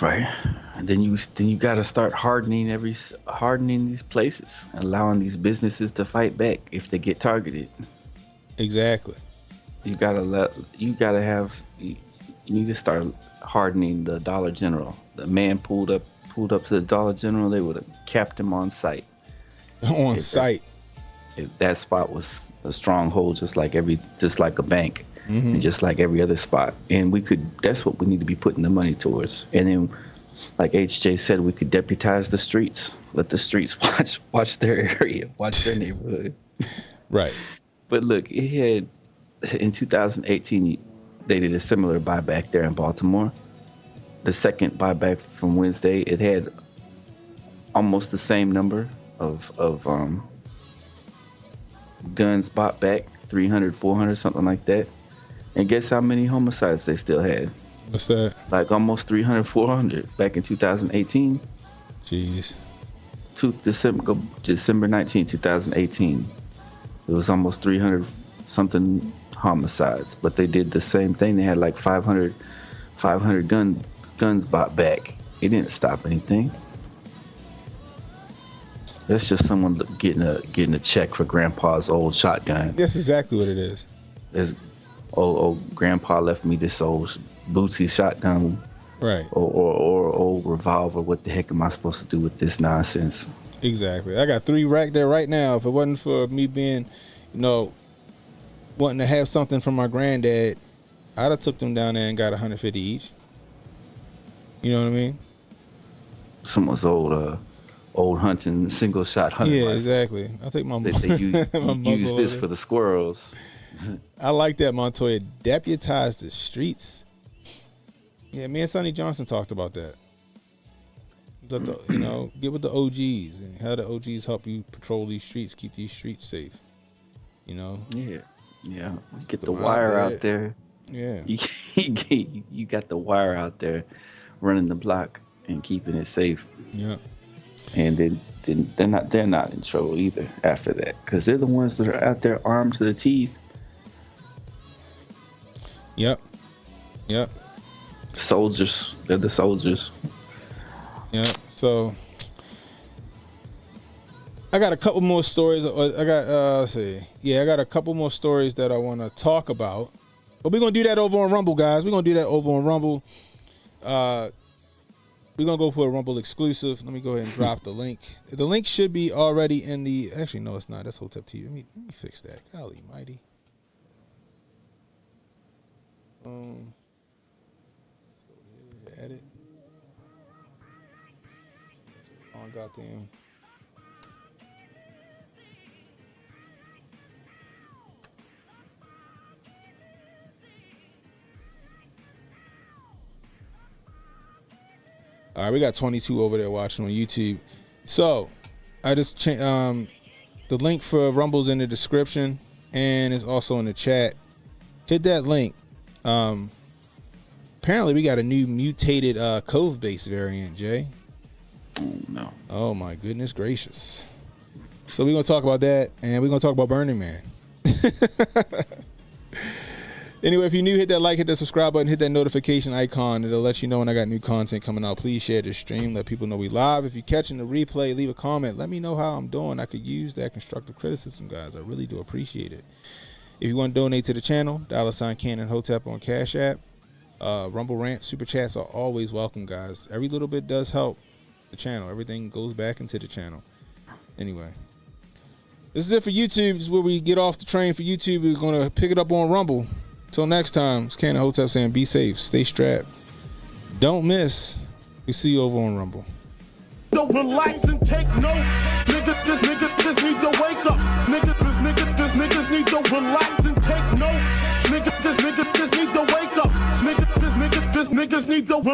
Right. And then you got to start hardening these places, allowing these businesses to fight back if they get targeted. Exactly. You need to start hardening the Dollar General. The man pulled up to the Dollar General, they would have capped him on sight. On sight. If that spot was a stronghold, just like a bank. Mm-hmm. And just like every other spot. And that's what we need to be putting the money towards. And then, like HJ said, we could deputize the streets. Let the streets watch their area, watch their neighborhood. Right. But look, in 2018, they did a similar buyback there in Baltimore. The second buyback from Wednesday, it had almost the same number of guns bought back, 300, 400, something like that. And guess how many homicides they still had? What's that? Like almost 300, 400 back in 2018. Jeez. December 19, 2018. It was almost 300 something homicides. But they did the same thing. They had like 500 guns bought back. It didn't stop anything. That's just someone getting a check for grandpa's old shotgun. That's exactly what it is. Grandpa left me this old Bootsy shotgun, right? Or old revolver. What the heck am I supposed to do with this nonsense? Exactly. I got 3 racked there right now. If it wasn't for me being, wanting to have something from my granddad, I'd have took them down there and got 150 each. You know what I mean? Someone's old hunting, single shot hunting. Yeah, rifle. Exactly. I think my use this for the squirrels. I like that, Montoya. Deputize the streets. Yeah, me and Sonny Johnson talked about that. Get with the OGs and have the OGs help you patrol these streets, keep these streets safe. Yeah. Get the wire out there. Yeah. You got the wire out there, running the block and keeping it safe. Yeah. And then they're not in trouble either after that, because they're the ones that are out there armed to the teeth. Yep. Soldiers. They're the soldiers. Yep. So I got a couple more stories. I got a couple more stories that I want to talk about. But we're going to do that over on Rumble, guys. We're going to do that over on Rumble. We're going to go for a Rumble exclusive. Let me go ahead and drop the link. The link should be already in the... Actually, no, it's not. That's Hotep TV. Let me fix that. Golly mighty. Let's go here, edit. Oh, goddamn. All right, we got 22 over there watching on YouTube. So I just the link for Rumble's in the description and it's also in the chat. Hit that link. Apparently we got a new mutated Cove base variant, Jay. Oh no. Oh my goodness gracious. So we're gonna talk about that and we're gonna talk about Burning Man. Anyway, if you're new, hit that like, hit that subscribe button, hit that notification icon. It'll let you know when I got new content coming out. Please share this stream. Let people know we live. If you're catching the replay, leave a comment. Let me know how I'm doing. I could use that constructive criticism, guys. I really do appreciate it. If you want to donate to the channel, $ Cannon Hotep on Cash App. Rumble Rant, Super Chats are always welcome, guys. Every little bit does help the channel. Everything goes back into the channel. Anyway. This is it for YouTube. This is where we get off the train for YouTube. We're going to pick it up on Rumble. Until next time, it's Cannon Hotep saying be safe, stay strapped, don't miss. We see you over on Rumble. Don't relax and take notes. Niggas need to wake up. Niggas need to relax and take notes. Niggas need to wake up. Niggas need to relax.